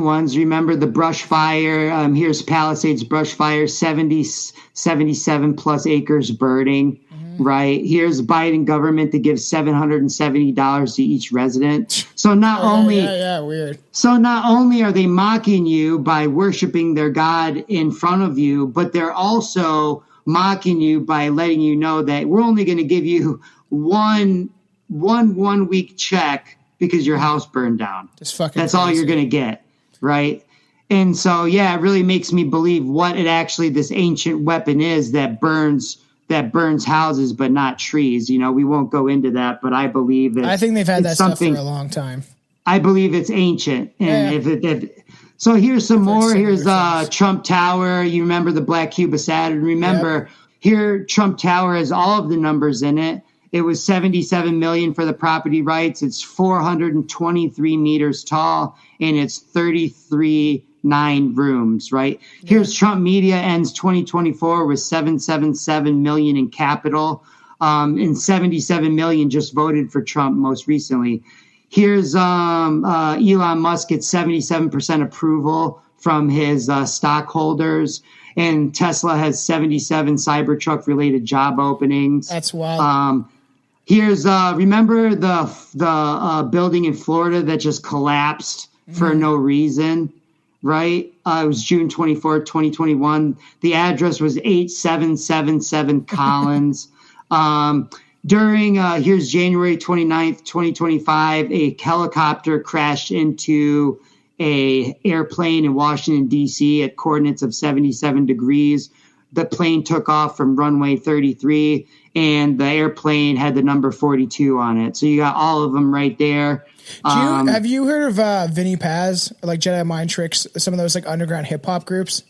ones. Remember the brush fire. Here's Palisades brush fire. 77 plus acres burning. Right. Here's Biden government to give $770 to each resident. So not only weird. So not only are they mocking you by worshiping their God in front of you, but they're also mocking you by letting you know that we're only going to give you one week check because your house burned down. That's crazy. All you're going to get. Right. And so, yeah, it really makes me believe what it actually this ancient weapon is that burns houses, but not trees. You know, we won't go into that, but I believe I think they've had that stuff for a long time. I believe it's ancient. And So here's some more. similar Here's things. Trump Tower. You remember the black cube of Saturn. Remember, here Trump Tower has all of the numbers in it. It was $77 million for the property rights. It's 423 meters tall, and it's 33.9 rooms, right? Yeah. Here's Trump Media ends 2024 with $777 million in capital, and 77 million just voted for Trump most recently. Here's Elon Musk gets 77% approval from his stockholders, and Tesla has 77 Cybertruck-related job openings. That's wild. Here's remember the building in Florida that just collapsed for no reason, right? It was June 24th, 2021. The address was 8777 Collins. Here's January 29th, 2025, a helicopter crashed into a airplane in Washington, D.C. at coordinates of 77 degrees. The plane took off from runway 33, and the airplane had the number 42 on it. So you got all of them right there. Have you heard of Vinnie Paz, like Jedi Mind Tricks, some of those like underground hip hop groups?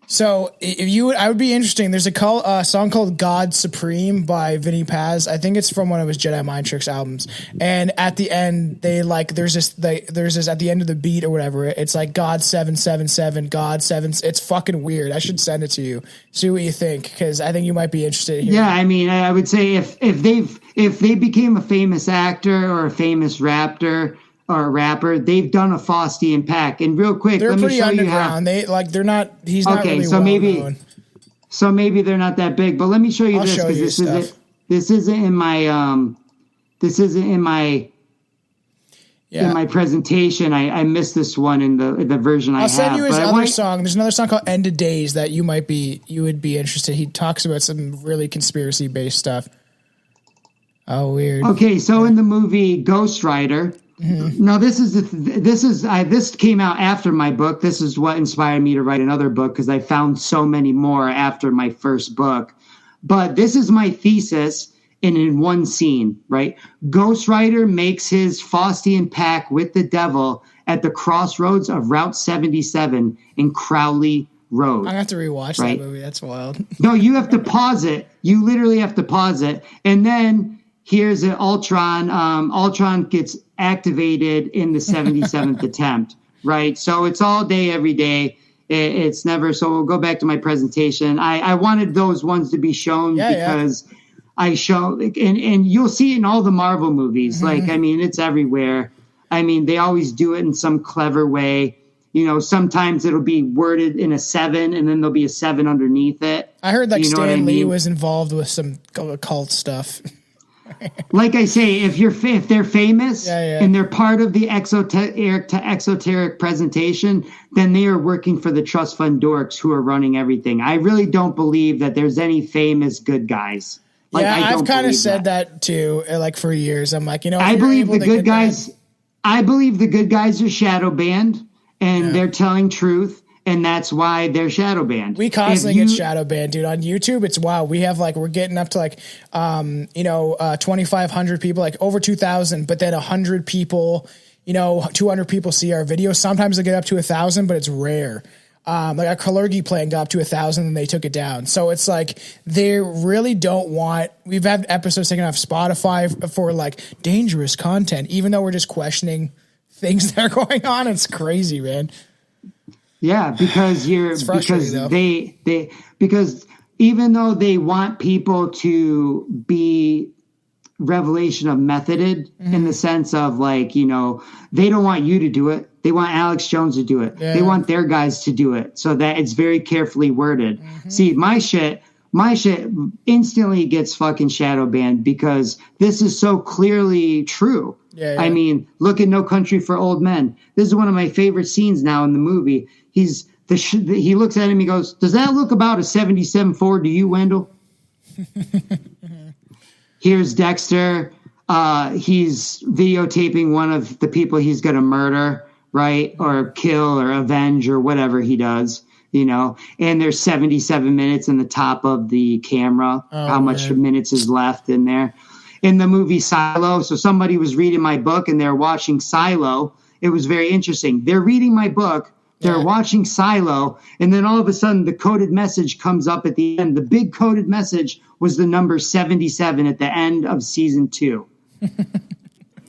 So I would be interesting. There's a song called God Supreme by Vinnie Paz. I think it's from one of his Jedi Mind Tricks albums. And at the end, there's this at the end of the beat or whatever. It's like God 777, God 7. It's fucking weird. I should send it to you. See what you think, because I think you might be interested. Yeah, I mean, I would say if they became a famous actor or a famous rapper, they've done a Faustian pack. And real quick, they're let me pretty show underground. He's not okay, really so well maybe known. So maybe they're not that big. But let me show you I'll this, show you because this isn't in my in my presentation. I missed this one in the version I have. I'll send you his other song. There's another song called End of Days that you would be interested. He talks about some really conspiracy based stuff. Oh, weird. Okay, so in the movie Ghost Rider. Mm-hmm. Now this came out after my book. This is what inspired me to write another book, because I found so many more after my first book. But this is my thesis in one scene, right? Ghost Rider makes his Faustian pact with the devil at the crossroads of Route 77 in Crowley Road. I'm gonna have to rewatch that movie. That's wild. No, you have to pause it. You literally have to pause it, and then here's an Ultron. Ultron gets activated in the 77th attempt, right? So it's all day, every day. It's never. So we'll go back to my presentation. I wanted those ones to be shown because I show, and you'll see it in all the Marvel movies. Mm-hmm. Like, I mean, it's everywhere. I mean, they always do it in some clever way. You know, sometimes it'll be worded in a 7, and then there'll be a 7 underneath it. I heard like Stan Lee was involved with some occult stuff. Like I say, if they're famous and they're part of the exoteric presentation, then they are working for the trust fund dorks who are running everything. I really don't believe that there's any famous good guys. Like, I've kind of said that too. Like for years, I'm like, I believe the good guys. I believe the good guys are shadow banned, and they're telling truth. And that's why they're shadow banned. We constantly get shadow banned, dude. On YouTube, it's wild. We have we're getting up to 2,500 people, like over 2,000, but then 100 people, 200 people see our videos. Sometimes they get up to 1,000, but it's rare. Like our Kalergi plan got up to 1,000 and they took it down. So it's like, they really don't want, we've had episodes taken off Spotify for dangerous content, even though we're just questioning things that are going on. It's crazy, man. Yeah, because because even though they want people to be revelation of methoded in the sense of they don't want you to do it. They want Alex Jones to do it. Yeah. They want their guys to do it, so that it's very carefully worded. Mm-hmm. See, my shit instantly gets fucking shadow banned because this is so clearly true. Yeah. I mean, look at No Country for Old Men. This is one of my favorite scenes now in the movie. He looks at him, he goes, "Does that look about a 77 Ford to you, Wendell?" Here's Dexter. He's videotaping one of the people he's going to murder, right? Or kill or avenge or whatever he does, and there's 77 minutes in the top of the camera, how much minutes is left in there. In the movie Silo, so somebody was reading my book and they're watching Silo, it was very interesting. They're reading my book. They're watching Silo, and then all of a sudden the coded message comes up at the end. The big coded message was the number 77 at the end of season 2.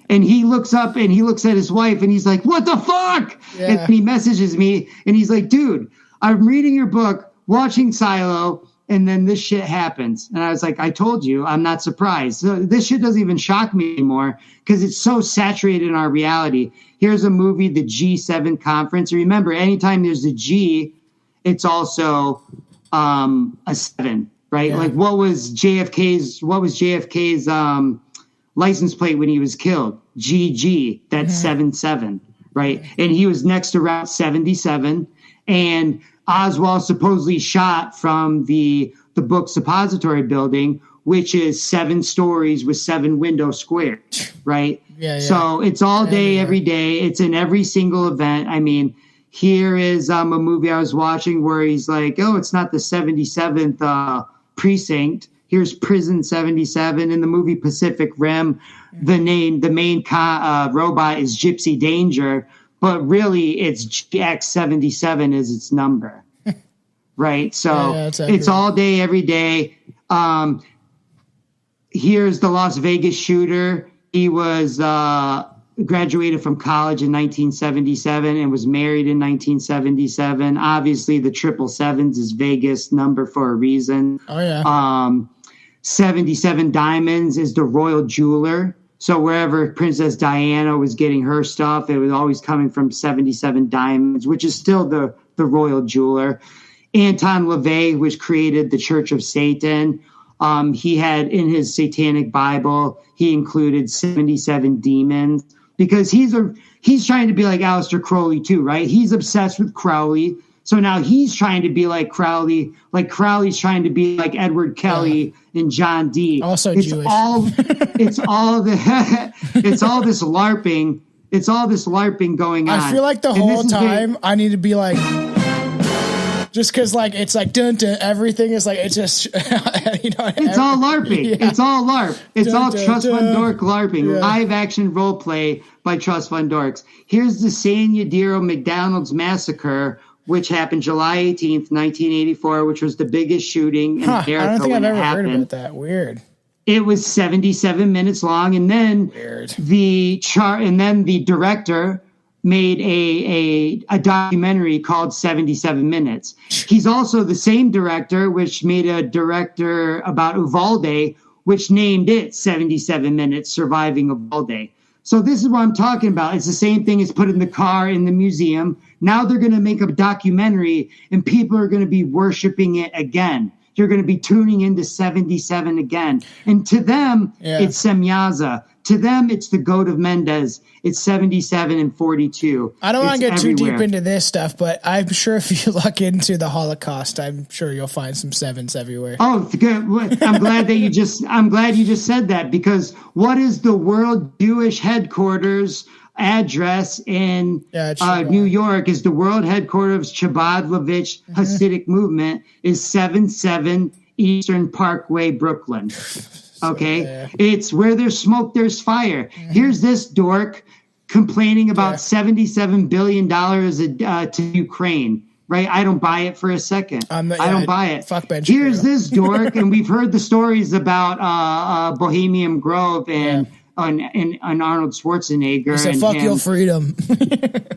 And he looks up and he looks at his wife and he's like, what the fuck? Yeah. And he messages me and he's like, dude, I'm reading your book, watching Silo, and then this shit happens. And I was like, I told you, I'm not surprised. So this shit doesn't even shock me anymore because it's so saturated in our reality. Here's a movie, the G7 conference. And remember, anytime there's a G, it's also a 7, right? Yeah. Like what was JFK's license plate when he was killed? GG, that's 77, right? And he was next to Route 77. And Oswald supposedly shot from the book Suppository Building, which is 7 stories with 7 window squares, right? Yeah. So it's all day, every day. It's in every single event. I mean, here is a movie I was watching where he's like, oh, it's not the 77th precinct. Here's Prison 77. In the movie Pacific Rim, the main robot is Gypsy Danger, but really it's GX77 is its number, right? So it's all day, every day. Here's the Las Vegas shooter. He was graduated from college in 1977 and was married in 1977. Obviously, the 777s is Vegas number for a reason. Oh, yeah. 77 Diamonds is the royal jeweler. So wherever Princess Diana was getting her stuff, it was always coming from 77 Diamonds, which is still the royal jeweler. Anton LaVey, which created the Church of Satan. He had in his satanic Bible, he included 77 demons because he's trying to be like Aleister Crowley too, right? He's obsessed with Crowley. So now he's trying to be like Crowley Crowley's trying to be like Edward Kelly and John Dee. Also it's Jewish. It's all this LARPing. It's all this LARPing going on. I feel like the whole time I need to be like, just because like it's like dun, dun, everything is like it's just it's all LARPing. Yeah. It's all LARP. It's all Trust Fund Dork LARPing. Live action role play by Trust Fund Dorks. Here's the San Yadiro McDonald's massacre, which happened July 18th, 1984, which was the biggest shooting in America. I don't think I've ever heard about that. Weird. It was 77 minutes long, and then the director made a documentary called 77 Minutes. He's also the same director which made a director about Uvalde, which named it 77 Minutes, Surviving Uvalde. So this is what I'm talking about. It's the same thing as putting the car in the museum. Now they're going to make a documentary, and people are going to be worshiping it again. You're going to be tuning into 77 again. And to them, it's Samyaza. To them, it's the goat of Mendez. It's 77 and 42. I don't want to get too deep into this stuff, but I'm sure if you look into the Holocaust, I'm sure you'll find some 7s everywhere. Oh, good. I'm glad you just said that, because what is the World Jewish Headquarters address in New York? Is the world headquarters of Chabad Levitch Hasidic movement is 77 Eastern Parkway, Brooklyn. Okay, it's where there's smoke, there's fire. Here's this dork complaining about $77 billion to Ukraine. Right? I don't buy it for a second. I don't buy it. Fuck Ben Here's this dork, and we've heard the stories about Bohemian Grove and Arnold Schwarzenegger. He said, "Fuck your freedom."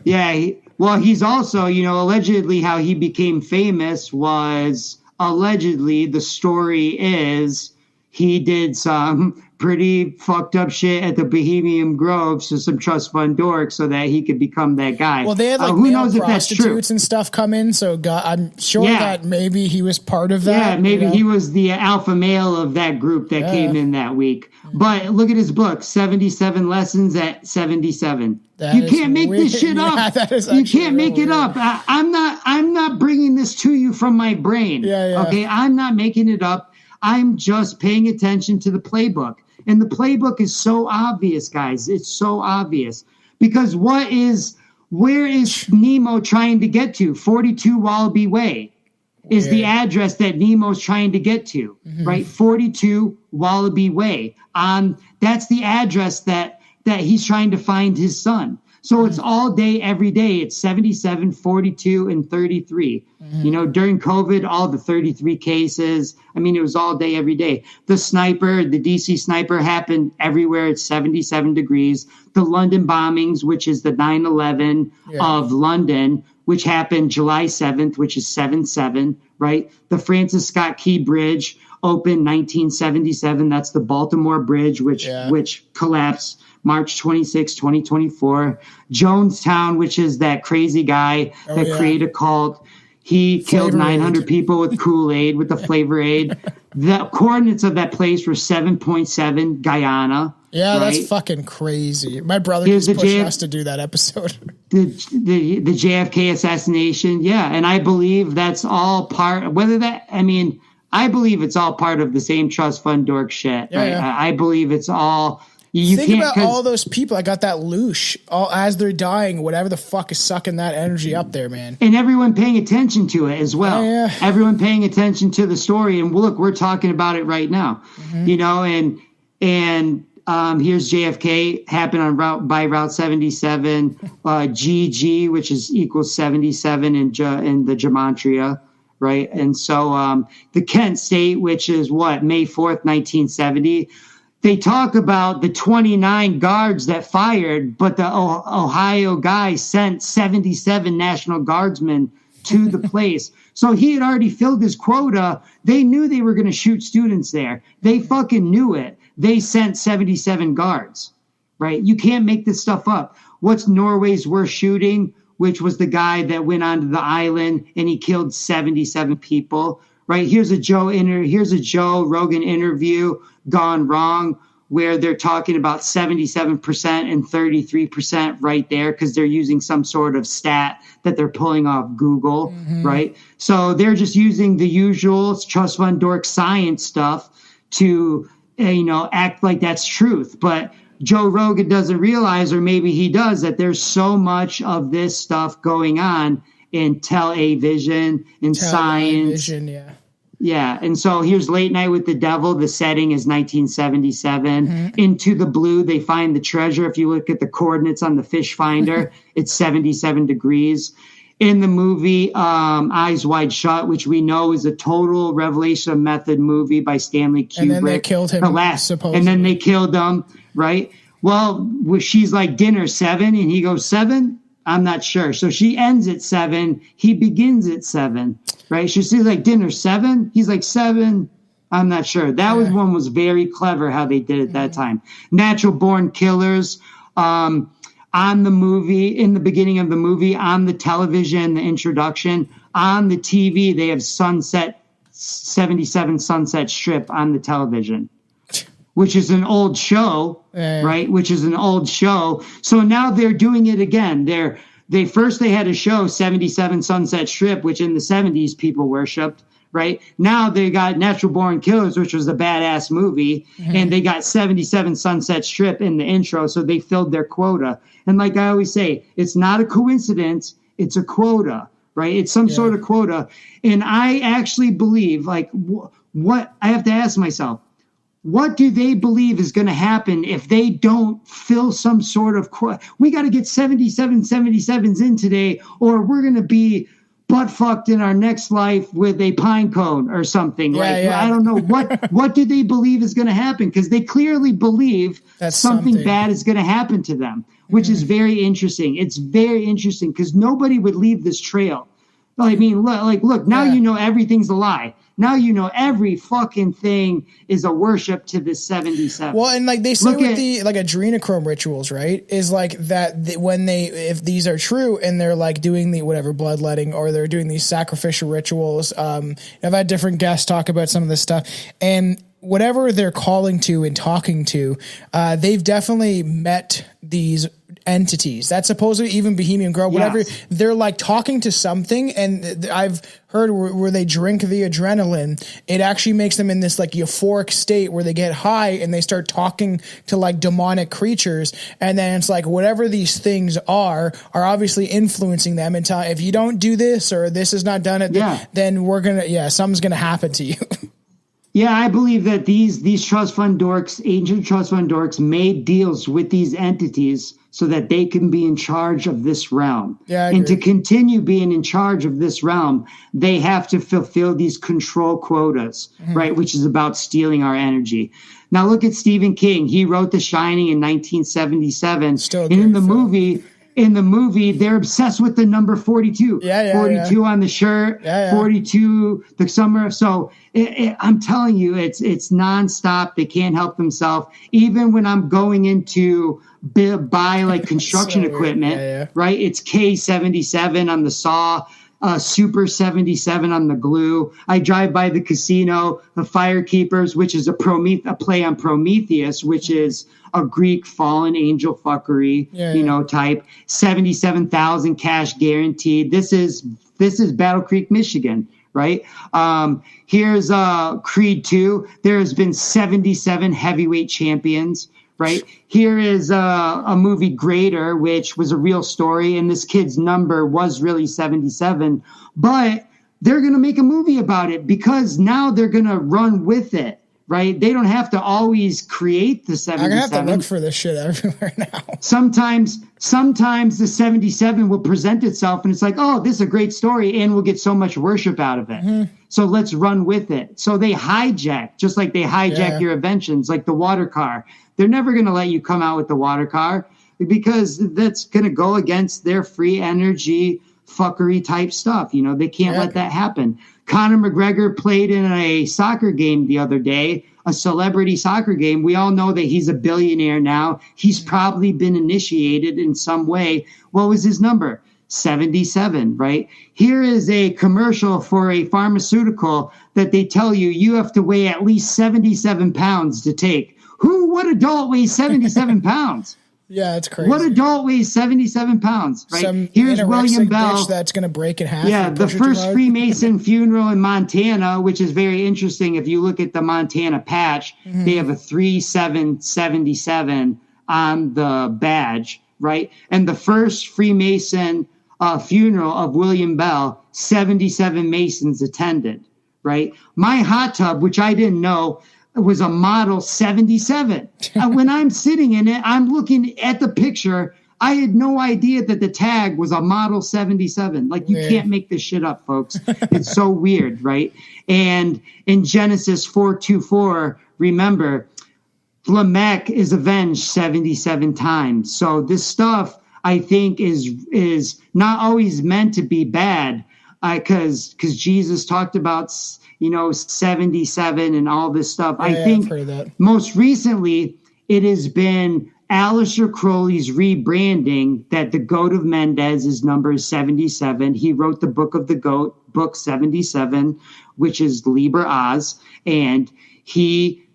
He's also, allegedly how he became famous was allegedly, the story is, he did some pretty fucked up shit at the Bohemian Grove to some trust fund dorks so that he could become that guy. Well, they had like who knows if that's true. Prostitutes and stuff come in, so I'm sure that maybe he was part of that. Yeah, maybe he was the alpha male of that group that came in that week. But look at his book, 77 Lessons at 77. You can't make this shit up. You can't make it up. I'm not bringing this to you from my brain. Okay, I'm not making it up. I'm just paying attention to the playbook. And the playbook is so obvious, guys. It's so obvious. Because where is Nemo trying to get to? 42 Wallaby Way is the address that Nemo's trying to get to, right? 42 Wallaby Way. That's the address that he's trying to find his son. So it's all day, every day. It's 77, 42, and 33. You know, during COVID, all the 33 cases. I mean, it was all day, every day. The DC sniper happened everywhere. It's 77 degrees. The London bombings, which is the 9/11 of London, which happened July 7th, which is 7/7, right? The Francis Scott Key Bridge opened 1977. That's the Baltimore Bridge, which collapsed March 26, 2024. Jonestown, which is that crazy guy that created a cult. He killed 900 people with Kool-Aid, with the Flavor Aid. The coordinates of that place were 7.7 Guyana. Yeah, right? that's fucking crazy. My brother keeps pushing us to do that episode. The JFK assassination. Yeah. And I believe that's all part, I believe it's all part of the same trust fund dork shit. Yeah, right? yeah. I believe it's all. Think about all those people that got that loosh as they're dying, whatever the fuck is sucking that energy up there, man. And everyone paying attention to it as well. Yeah. Everyone paying attention to the story. And look, we're talking about it right now, you know, and here's JFK happened by Route 77, GG, which is equals 77 in the gematria. Right. And so the Kent State, which is May 4th, 1970. They talk about the 29 guards that fired, but the Ohio guy sent 77 National Guardsmen to the place. So he had already filled his quota. They knew they were going to shoot students there. They fucking knew it. They sent 77 guards, right? You can't make this stuff up. What's Norway's worst shooting, which was the guy that went onto the island and he killed 77 people, right? Here's a Joe Rogan interview gone wrong, where they're talking about 77% and 33% right there because they're using some sort of stat that they're pulling off Google, right? So they're just using the usual trust fund dork science stuff to, act like that's truth. But Joe Rogan doesn't realize, or maybe he does, that there's so much of this stuff going on in television, in science. Yeah, and so here's Late Night with the Devil. The setting is 1977. Into the Blue, they find the treasure. If you look at the coordinates on the fish finder, it's 77 degrees. In the movie Eyes Wide Shut, which we know is a total revelation of method movie by Stanley Kubrick. And then they killed him, supposedly. And then they killed him, right? Well, she's like, dinner 7, and he goes, 7? I'm not sure. So she ends at 7. He begins at 7, right? She's like, dinner 7? He's like, 7. I'm not sure. That one was very clever how they did it that time. Natural Born Killers. On the movie, in the beginning of the movie, on the television, the introduction, on the TV, they have 77 Sunset Strip on the television, which is an old show, right? Which is an old show. So now they're doing it again. They had a show, 77 Sunset Strip, which in the 70s people worshipped, right? Now they got Natural Born Killers, which was a badass movie, and they got 77 Sunset Strip in the intro, so they filled their quota. And like I always say, it's not a coincidence, it's a quota, right? It's some sort of quota. And I actually believe, like, what I have to ask myself, what do they believe is going to happen if they don't fill some sort of we got to get 77s in today, or we're going to be butt fucked in our next life with a pine cone or something. I don't know what do they believe is going to happen, because they clearly believe that something bad is going to happen to them, which is very interesting. It's very interesting because nobody would leave this trail. I mean, look, now you know everything's a lie. Now you know every fucking thing is a worship to this 77. Well, and like they say with the adrenochrome rituals, right? Is like that if these are true and they're like doing the whatever bloodletting, or they're doing these sacrificial rituals. I've had different guests talk about some of this stuff, and whatever they're calling to and talking to, they've definitely met these entities. That's supposedly even Bohemian Grove, whatever. Yes. They're like talking to something, and I've heard where they drink the adrenaline, it actually makes them in this like euphoric state where they get high and they start talking to like demonic creatures, and then it's like whatever these things are obviously influencing them and telling, if you don't do this or this is not done, then we're gonna something's gonna happen to you. Yeah, I believe that these trust fund dorks, ancient trust fund dorks, made deals with these entities so that they can be in charge of this realm. Yeah, I and agree. to continue being in charge of this realm, they have to fulfill these control quotas, right? Which is about stealing our energy. Now look at Stephen King. He wrote The Shining in 1977. Still a and in great film. In the movie, they're obsessed with the number 42. Yeah, 42 on the shirt, 42 the summer. So I'm telling you, it's nonstop. They can't help themselves. Even when I'm going into buy like construction equipment, right? It's K77 on the saw, Super 77 on the glue. I drive by the casino, the Firekeepers, which is a play on Prometheus, which is a Greek fallen angel fuckery, type. 77,000 cash guaranteed. This is Battle Creek, Michigan, right? Here's Creed 2. There has been 77 heavyweight champions, right? Here is a movie Greater, which was a real story, and this kid's number was really 77, but they're going to make a movie about it because now they're going to run with it. Right? They don't have to always create the 77. I'm going to have to look for this shit everywhere now. Sometimes the 77 will present itself and it's like, oh, this is a great story and we'll get so much worship out of it. So let's run with it. So they hijack, just like they hijack your inventions, like the water car. They're never going to let you come out with the water car because that's going to go against their free energy fuckery type stuff. They can't let that happen. Conor McGregor played in a soccer game the other day, a celebrity soccer game. We all know that he's a billionaire now. He's probably been initiated in some way. What was his number? 77, right? Here is a commercial for a pharmaceutical that they tell you have to weigh at least 77 pounds to take. What adult weighs 77 pounds? Yeah, it's crazy. What adult weighs 77 pounds, right? Here's William Bell. Bitch that's going to break in half. Yeah, the first Freemason funeral in Montana, which is very interesting. If you look at the Montana patch, they have a 3777 on the badge, right? And the first Freemason funeral of William Bell, 77 Masons attended, right? My hot tub, which I didn't know, was a model 77. When I'm sitting in it, I'm looking at the picture. I had no idea that the tag was a model 77. Like, you can't make this shit up, folks. It's so weird, right? And in Genesis 4:24, remember, Lamech is avenged 77 times. So this stuff, I think, is not always meant to be bad, because Jesus talked about 77 and all this stuff. I think I've heard that. Most recently it has been Aleister Crowley's rebranding that the Goat of Mendez's number is 77. He wrote the Book of the Goat, book 77, which is Liber Oz, and he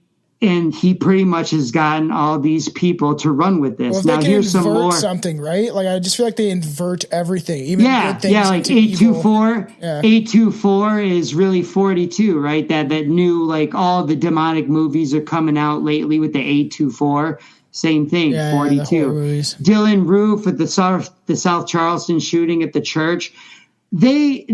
pretty much has gotten all these people to run with this. Well, now here's some more. Something, right? Like, I just feel like they invert everything. Even good things like 824. 824 is really 42, right? That new, like, all the demonic movies are coming out lately with the 824. Same thing, 42. Dylan Roof at the South Charleston shooting at the church. They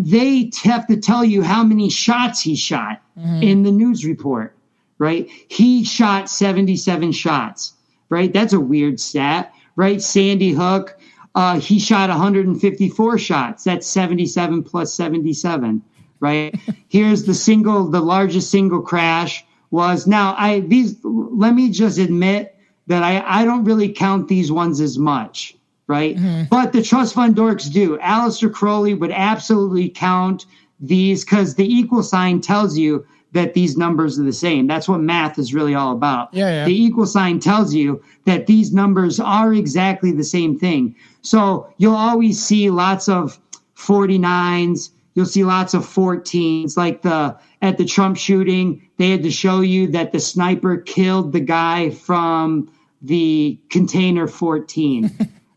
have to tell you how many shots he shot in the news report. Right? He shot 77 shots, right? That's a weird stat, right? Sandy Hook, he shot 154 shots. That's 77 plus 77, right? Here's the largest single crash was. Now, let me just admit that I don't really count these ones as much, right? But the trust fund dorks do. Aleister Crowley would absolutely count these because the equal sign tells you that these numbers are the same. That's what math is really all about. The equal sign tells you that these numbers are exactly the same thing. So you'll always see lots of 49s. You'll see lots of 14s. Like at the Trump shooting, they had to show you that the sniper killed the guy from the container 14.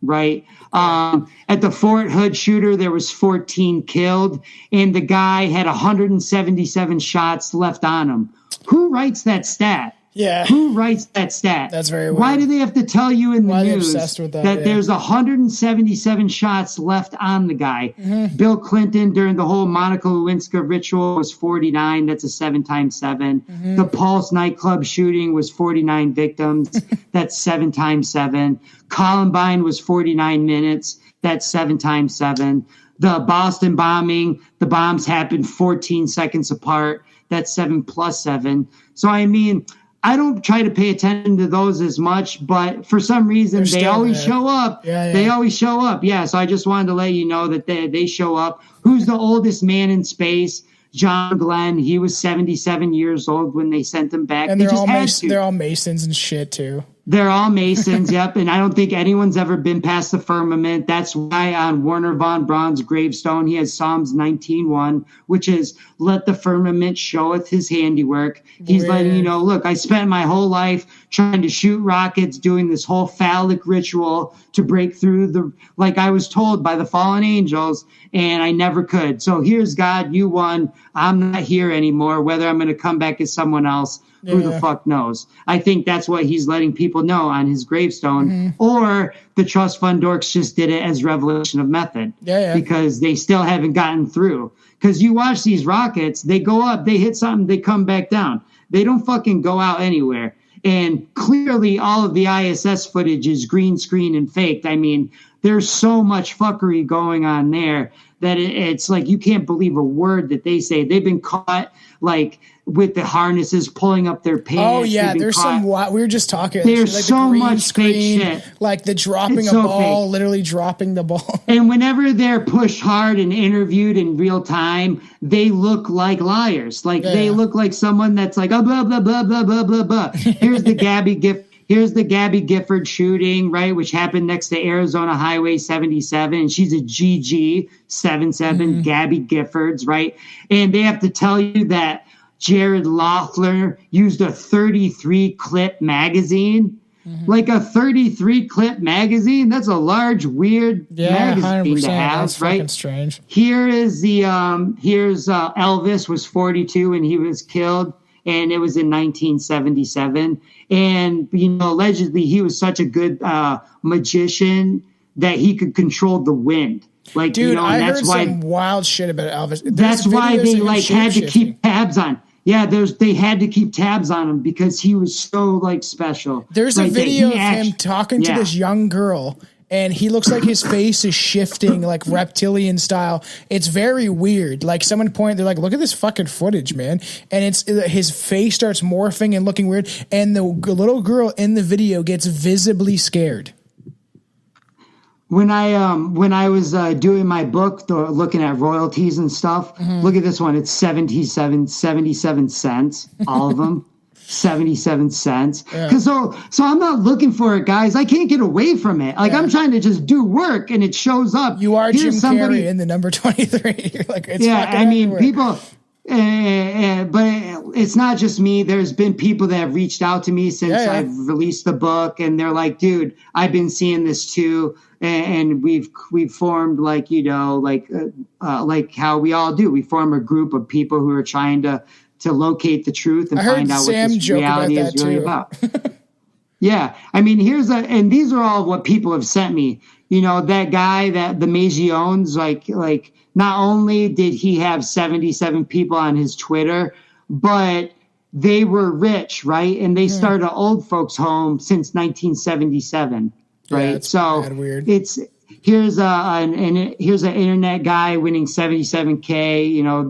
Right? At the Fort Hood shooter, there was 14 killed, and the guy had 177 shots left on him. Who writes that stat? Yeah. Who writes that stat? That's very weird. Why do they have to tell you in the Why are they news obsessed with that? there's 177 shots left on the guy? Mm-hmm. Bill Clinton during the whole Monica Lewinsky ritual was 49. That's a 7 times 7. Mm-hmm. The Pulse nightclub shooting was 49 victims. That's 7 times 7. Columbine was 49 minutes. That's 7 times 7. The Boston bombing, the bombs happened 14 seconds apart. That's 7 plus 7. So, I mean, I don't try to pay attention to those as much, but for some reason, they always show up. Yeah. They always show up. Yeah, so I just wanted to let you know that they show up. Who's the oldest man in space? John Glenn. He was 77 years old when they sent him back. And they're all Masons and shit, too. They're all Masons, yep. And I don't think anyone's ever been past the firmament. That's why on Werner von Braun's gravestone, he has Psalms 19:1, which is, let the firmament showeth his handiwork. He's letting you know, look, I spent my whole life trying to shoot rockets, doing this whole phallic ritual to break through like I was told by the fallen angels, and I never could. So here's God, you won. I'm not here anymore. Whether I'm going to come back as someone else, who the fuck knows? I think that's what he's letting people know on his gravestone. Mm-hmm. Or the trust fund dorks just did it as revelation of method. Because they still haven't gotten through. Because you watch these rockets, they go up, they hit something, they come back down. They don't fucking go out anywhere. And clearly all of the ISS footage is green screen and faked. I mean, there's so much fuckery going on there that it's like you can't believe a word that they say. They've been caught like with the harnesses pulling up their pants. Oh yeah, there's some. We were just talking. There's like so the much screen, fake shit. Like the dropping a ball, literally dropping the ball. And whenever they're pushed hard and interviewed in real time, they look like liars. Like they look like someone that's like, oh, blah blah blah blah blah blah blah. Here's the Gabby Gift. Here's the Gabby Gifford shooting, right, which happened next to Arizona Highway 77. And she's a GG 77, Gabby Giffords, right? And they have to tell you that Jared Loeffler used a 33-clip magazine. Like a 33-clip magazine? That's a large, weird magazine 100%. to have, That's right? Fucking strange. Here is the, here's Elvis was 42 when he was killed. And it was in 1977. And, you know, allegedly he was such a good magician that he could control the wind. Like, dude, you know, and I that's heard why, some wild shit about Elvis. That's why they like had to keep tabs on. Yeah, they had to keep tabs on him because he was so like special. There's a video of him talking to this young girl. And he looks like his face is shifting like reptilian style. It's very weird. Like they're like, look at this fucking footage, man. And it's his face starts morphing and looking weird. And the little girl in the video gets visibly scared. When I was doing my book, looking at royalties and stuff, look at this one. It's 77 cents, all of them. 77 cents. So I'm not looking for it, guys. I can't get away from it. Like I'm trying to just do work and it shows up. You are Jim Carrey in the number 23. You're like, it's I mean, everywhere. people, but it's not just me. There's been people that have reached out to me since I've released the book and they're like, dude, I've been seeing this too. And we've formed like, you know, like how we all do. We form a group of people who are trying to locate the truth and find out what this reality is really about. Yeah. I mean, and these are all what people have sent me. You know, that guy, the Magiones, like not only did he have 77 people on his Twitter, but they were rich, right? And they started an old folks home since 1977, right? So weird. Here's an internet guy winning 77K, you know,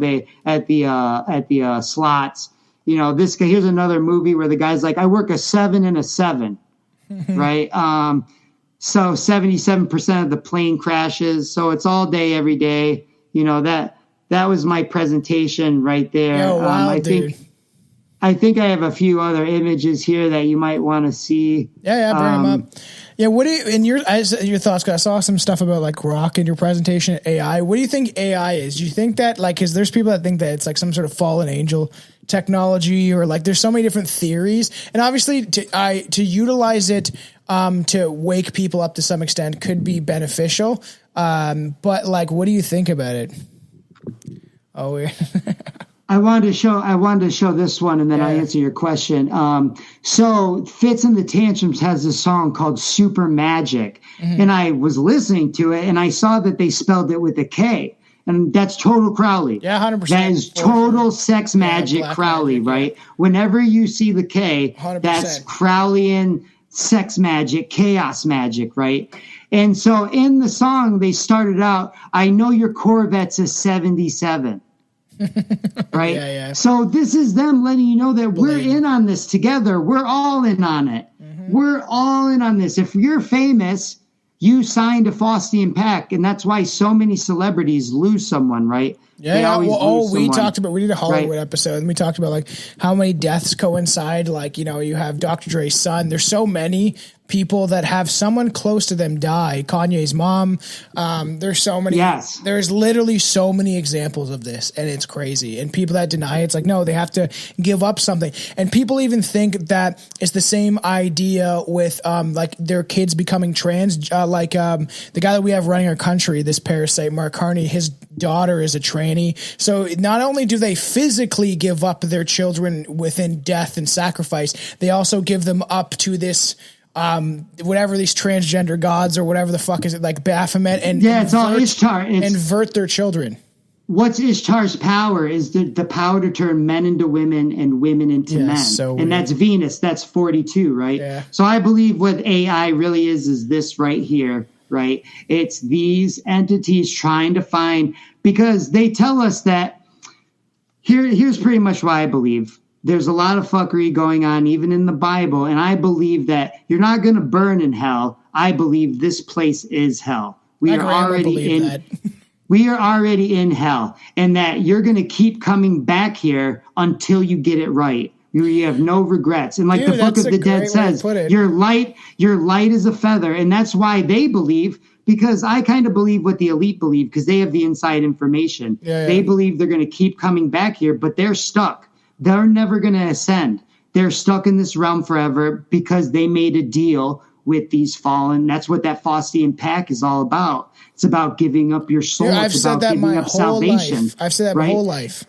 at the slots. You know, this guy, here's another movie where the guy's like, I work a 7 and a 7, right? So 77% of the plane crashes. So it's all day, every day. You know, that was my presentation right there. Yo, wow, dude. I think I have a few other images here that you might want to see. Yeah, bring them up. Yeah, what do you in your thoughts? Cause I saw some stuff about like rock in your presentation, AI. What do you think AI is? Do you think that like, cause there's people that think that it's like some sort of fallen angel technology, or like there's so many different theories, and obviously to utilize it to wake people up to some extent could be beneficial. But like, what do you think about it? Oh, weird. I wanted to show this one, and then I'll answer your question. So Fitz and the Tantrums has this song called Super Magic, and I was listening to it, and I saw that they spelled it with a K, and that's total Crowley. Yeah, 100%. That is total sex magic Crowley, magic, right? Whenever you see the K, 100%. that's Crowleyan sex magic, chaos magic, right? And so in the song, they started out, I know your Corvette's a 77. Right? Yeah. So this is them letting you know that we're in on this together. We're all in on it. We're all in on this. If you're famous, you signed a Faustian pact, and that's why so many celebrities lose someone, right? Yeah. We did a Hollywood episode, and we talked about like how many deaths coincide. Like, you know, you have Dr. Dre's son. There's so many people that have someone close to them die. Kanye's mom. There's so many. Yes. There's literally so many examples of this, and it's crazy. And people that deny it's like, no, they have to give up something. And people even think that it's the same idea with like their kids becoming trans. The guy that we have running our country, this parasite, Mark Carney, his daughter is a tranny. So not only do they physically give up their children within death and sacrifice, they also give them up to this whatever these transgender gods or whatever the fuck is it, like Baphomet, and it's all Ishtar. Invert their children. What's Ishtar's power is the power to turn men into women and women into men. So and that's Venus. That's 42, right? Yeah. So I believe what AI really is this right here, right? It's these entities trying to find, because they tell us that here's pretty much why I believe. There's a lot of fuckery going on, even in the Bible. And I believe that you're not going to burn in hell. I believe this place is hell. We are already in hell, and that you're going to keep coming back here until you get it right. You have no regrets. And like the Book of the Dead says, your light is a feather. And that's why they believe, because I kind of believe what the elite believe, because they have the inside information. They believe they're going to keep coming back here, but they're stuck. They're never going to ascend. They're stuck in this realm forever because they made a deal with these fallen. That's what that Faustian pact is all about. It's about giving up your soul. I've said that my whole life. I've said that my whole life.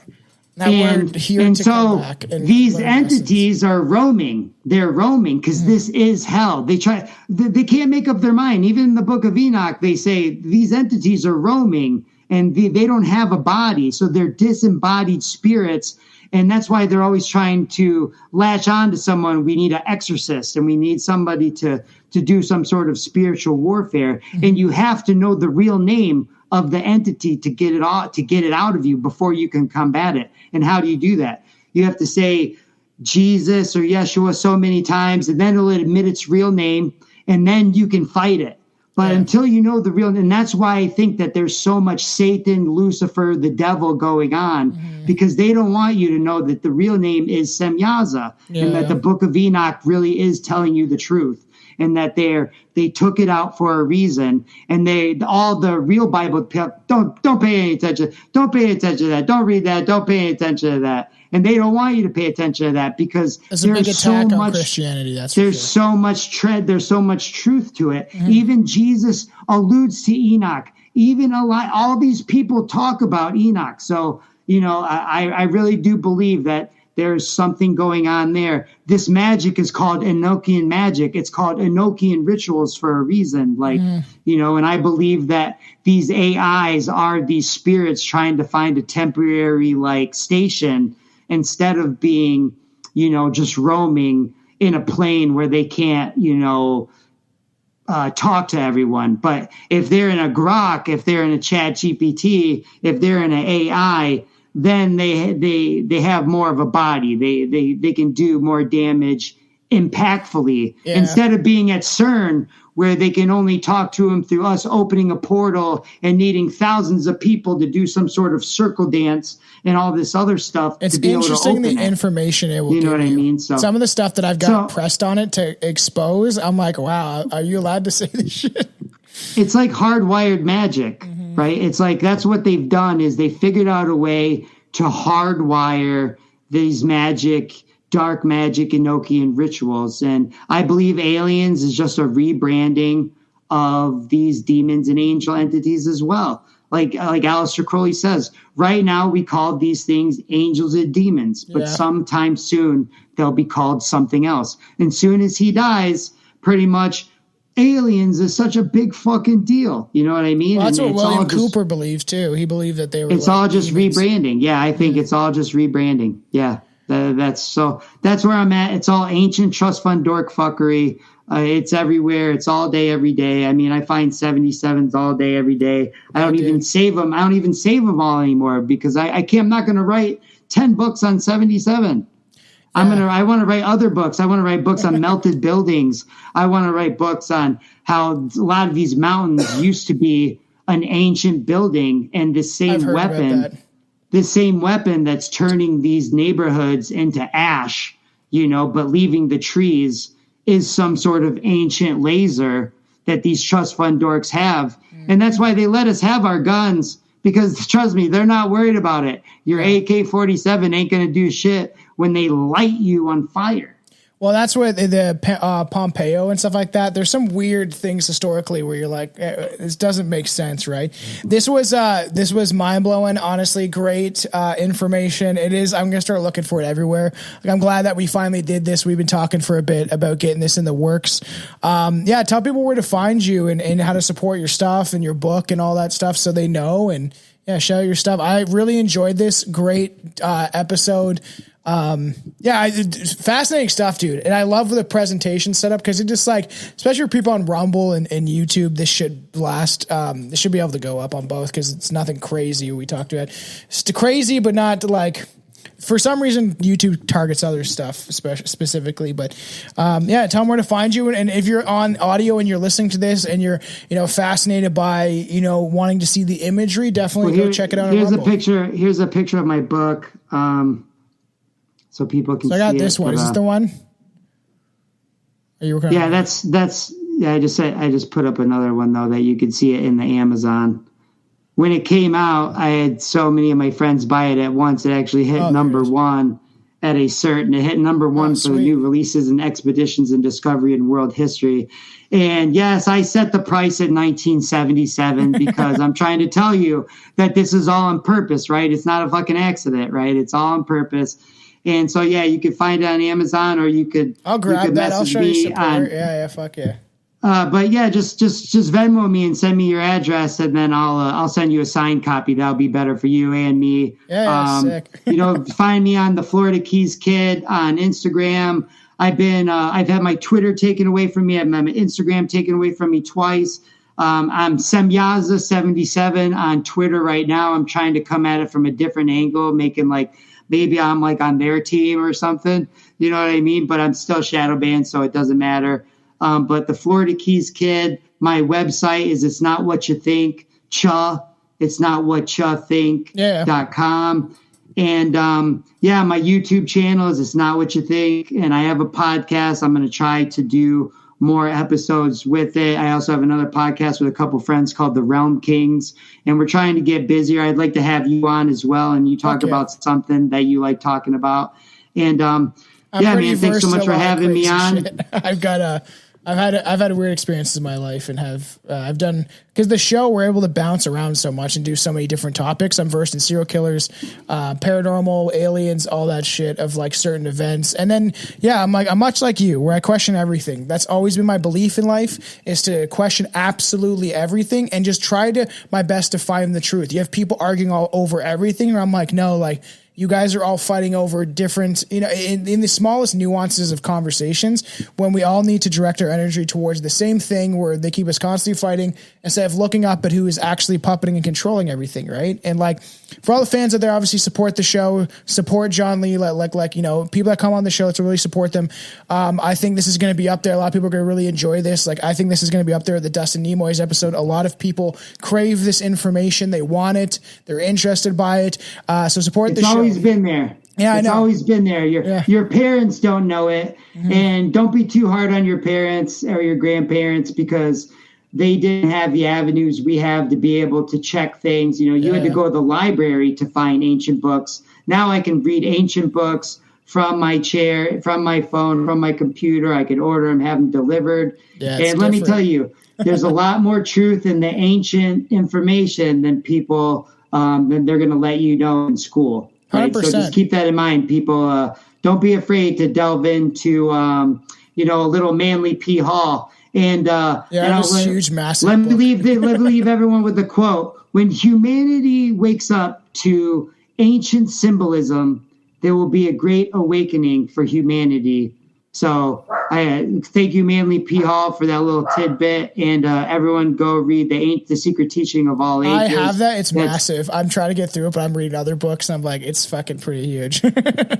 And so these entities are roaming. They're roaming because this is hell. They can't make up their mind. Even in the Book of Enoch, they say these entities are roaming and they don't have a body. So they're disembodied spirits. And that's why they're always trying to latch on to someone. We need an exorcist, and we need somebody to do some sort of spiritual warfare. And you have to know the real name of the entity to get it out of you before you can combat it. And how do you do that? You have to say Jesus or Yeshua so many times, and then it'll admit its real name, and then you can fight it. But until you know the real, and that's why I think that there's so much Satan, Lucifer, the devil going on, because they don't want you to know that the real name is Samyaza, and that the Book of Enoch really is telling you the truth, and that they took it out for a reason, and all the real Bible don't pay any attention, don't pay attention to that, don't read that, don't pay any attention to that. And they don't want you to pay attention to that because there's so much Christianity. There's so much there's so much truth to it. Even Jesus alludes to Enoch. Even all these people talk about Enoch. So, I really do believe that there's something going on there. This magic is called Enochian magic. It's called Enochian rituals for a reason. And I believe that these AIs are these spirits trying to find a temporary station, instead of being, just roaming in a plane where they can't, talk to everyone. But if they're in a Grok, if they're in a Chat GPT, if they're in an AI, then they have more of a body. They can do more damage impactfully instead of being at CERN, where they can only talk to him through us opening a portal and needing thousands of people to do some sort of circle dance and all this other stuff. It's to be interesting able to open the information it will give you. Know what I mean? So some of the stuff that I've got pressed on it to expose, I'm like, wow, are you allowed to say this shit? It's like hardwired magic, right? It's like that's what they've done is they figured out a way to hardwire these dark magic Enochian rituals. And I believe aliens is just a rebranding of these demons and angel entities as well. like Aleister Crowley says, right now we call these things angels and demons, but sometime soon they'll be called something else. And soon as he dies, pretty much aliens is such a big fucking deal. You know what I mean? Well, that's and what William Cooper believes too. He believed that they were. It's all just demons. Rebranding. Yeah, I think it's all just rebranding. Yeah, that's where I'm at. It's all ancient trust fund dork fuckery. It's everywhere. It's all day, every day. I mean, I find 77s all day, every day. I don't even save them. I don't even save them all anymore because I can't. I'm not going to write 10 books on 77. I want to write other books. I want to write books on melted buildings. I want to write books on how a lot of these mountains used to be an ancient building, and this same weapon that's turning these neighborhoods into ash, but leaving the trees, is some sort of ancient laser that these trust fund dorks have. And that's why they let us have our guns, because trust me, they're not worried about it. Your AK-47 ain't going to do shit when they light you on fire. Well, that's what the Pompeo and stuff like that. There's some weird things historically where you're like, this doesn't make sense, right? This was mind blowing. Honestly, great information. It is. I'm gonna start looking for it everywhere. Like, I'm glad that we finally did this. We've been talking for a bit about getting this in the works. Tell people where to find you and how to support your stuff and your book and all that stuff, so they know. And share your stuff. I really enjoyed this. Great episode. Fascinating stuff, dude. And I love the presentation setup, because it just especially for people on Rumble and YouTube, this should last. This should be able to go up on both, because it's nothing crazy we talked about. It's crazy, but not for some reason YouTube targets other stuff specifically. But tell them where to find you. And if you're on audio and you're listening to this and you're fascinated by wanting to see the imagery, definitely go check it out. Here's a picture of my book. So people can see it. So I got this one. Is this the one? Are you recording? Yeah, that's I just put up another one though that you could see it in the Amazon. When it came out, I had so many of my friends buy it at once. It actually hit number one at it hit number one for the new releases and expeditions and discovery in world history. And yes, I set the price at $19.77 because I'm trying to tell you that this is all on purpose, right? It's not a fucking accident, right? It's all on purpose. And so, you could find it on Amazon, or I'll grab that. I'll show you support. Fuck yeah. But just Venmo me and send me your address, and then I'll send you a signed copy. That'll be better for you and me. Sick. Find me on the Florida Keys Kid on Instagram. I've had my Twitter taken away from me. I've had my Instagram taken away from me twice. I'm Samyaza 77 on Twitter right now. I'm trying to come at it from a different angle, making maybe I'm on their team or something. You know what I mean? But I'm still shadow banned, so it doesn't matter. But the Florida Keys Kid, my website is It's Not What You Think, It's Not What You Think.com. And my YouTube channel is It's Not What You Think. And I have a podcast. I'm going to try to do more episodes with it. I also have another podcast with a couple friends called The Realm Kings, and we're trying to get busier. I'd like to have you on as well, and you talk about something that you like talking about. And man, thanks so much for having me on. I've had weird experiences in my life, and I've done, because the show, we're able to bounce around so much and do so many different topics. I'm versed in serial killers, paranormal, aliens, all that shit of certain events. And then, I'm much like you, where I question everything. That's always been my belief in life, is to question absolutely everything and just try my best to find the truth. You have people arguing all over everything, and I'm no, you guys are all fighting over different, in the smallest nuances of conversations, when we all need to direct our energy towards the same thing, where they keep us constantly fighting instead of looking up at who is actually puppeting and controlling everything, right? And for all the fans out there, obviously support the show, support John Lee, people that come on the show, to really support them. I think this is going to be up there. A lot of people are going to really enjoy this. I think this is going to be up there at the Dustin Nimoy's episode. A lot of people crave this information. They want it. They're interested by it. So support the show. Always been there. Yeah, it's always been there. Your parents don't know it, and don't be too hard on your parents or your grandparents, because they didn't have the avenues we have to be able to check things. You had to go to the library to find ancient books. Now I can read ancient books from my chair, from my phone, from my computer. I could order them, have them delivered. Yeah, and let me tell you, there's a lot more truth in the ancient information than people than they're going to let you know in school. Right? 100%. So just keep that in mind, people. Don't be afraid to delve into a little Manly P. Hall. And huge, massive. Let me leave everyone with a quote. When humanity wakes up to ancient symbolism, there will be a great awakening for humanity. So I thank you, Manly P. Hall, for that little tidbit. And everyone go read the Secret Teaching of All Ages. I have that. It's massive. I'm trying to get through it, but I'm reading other books, and I'm like, it's fucking pretty huge.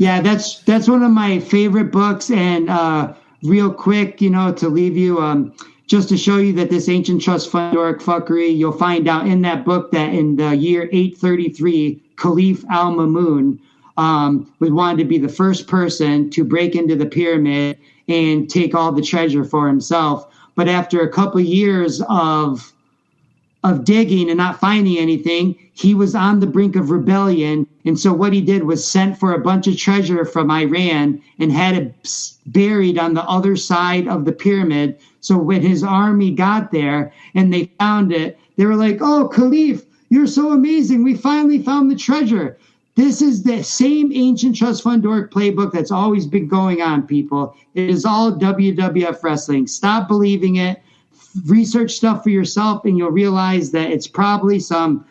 Yeah, that's one of my favorite books. And real quick, to leave you, just to show you that this ancient trust fund Doric fuckery, you'll find out in that book that in the year 833, Caliph al-Mamun wanted to be the first person to break into the pyramid and take all the treasure for himself. But after a couple of years of digging and not finding anything, he was on the brink of rebellion. And so what he did was sent for a bunch of treasure from Iran and had it buried on the other side of the pyramid. So when his army got there and they found it, they were like, "Oh, Caliph, you're so amazing. We finally found the treasure." This is the same ancient trust fund Doric playbook that's always been going on, people. It is all WWF wrestling. Stop believing it. Research stuff for yourself, and you'll realize that it's probably some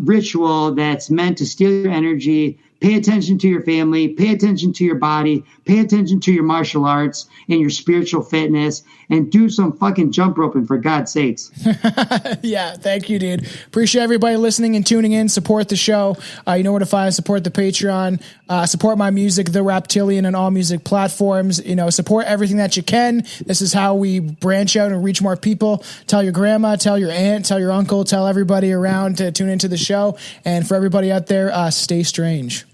ritual that's meant to steal your energy. Pay attention to your family. Pay attention to your body. Pay attention to your martial arts and your spiritual fitness, and do some fucking jump roping, for God's sakes. Yeah, thank you, dude. Appreciate everybody listening and tuning in. Support the show. You know where to find us. Support the Patreon. Support my music, The Reptilian, on all music platforms. Support everything that you can. This is how we branch out and reach more people. Tell your grandma, tell your aunt, tell your uncle, tell everybody around to tune into the show. And for everybody out there, stay strange.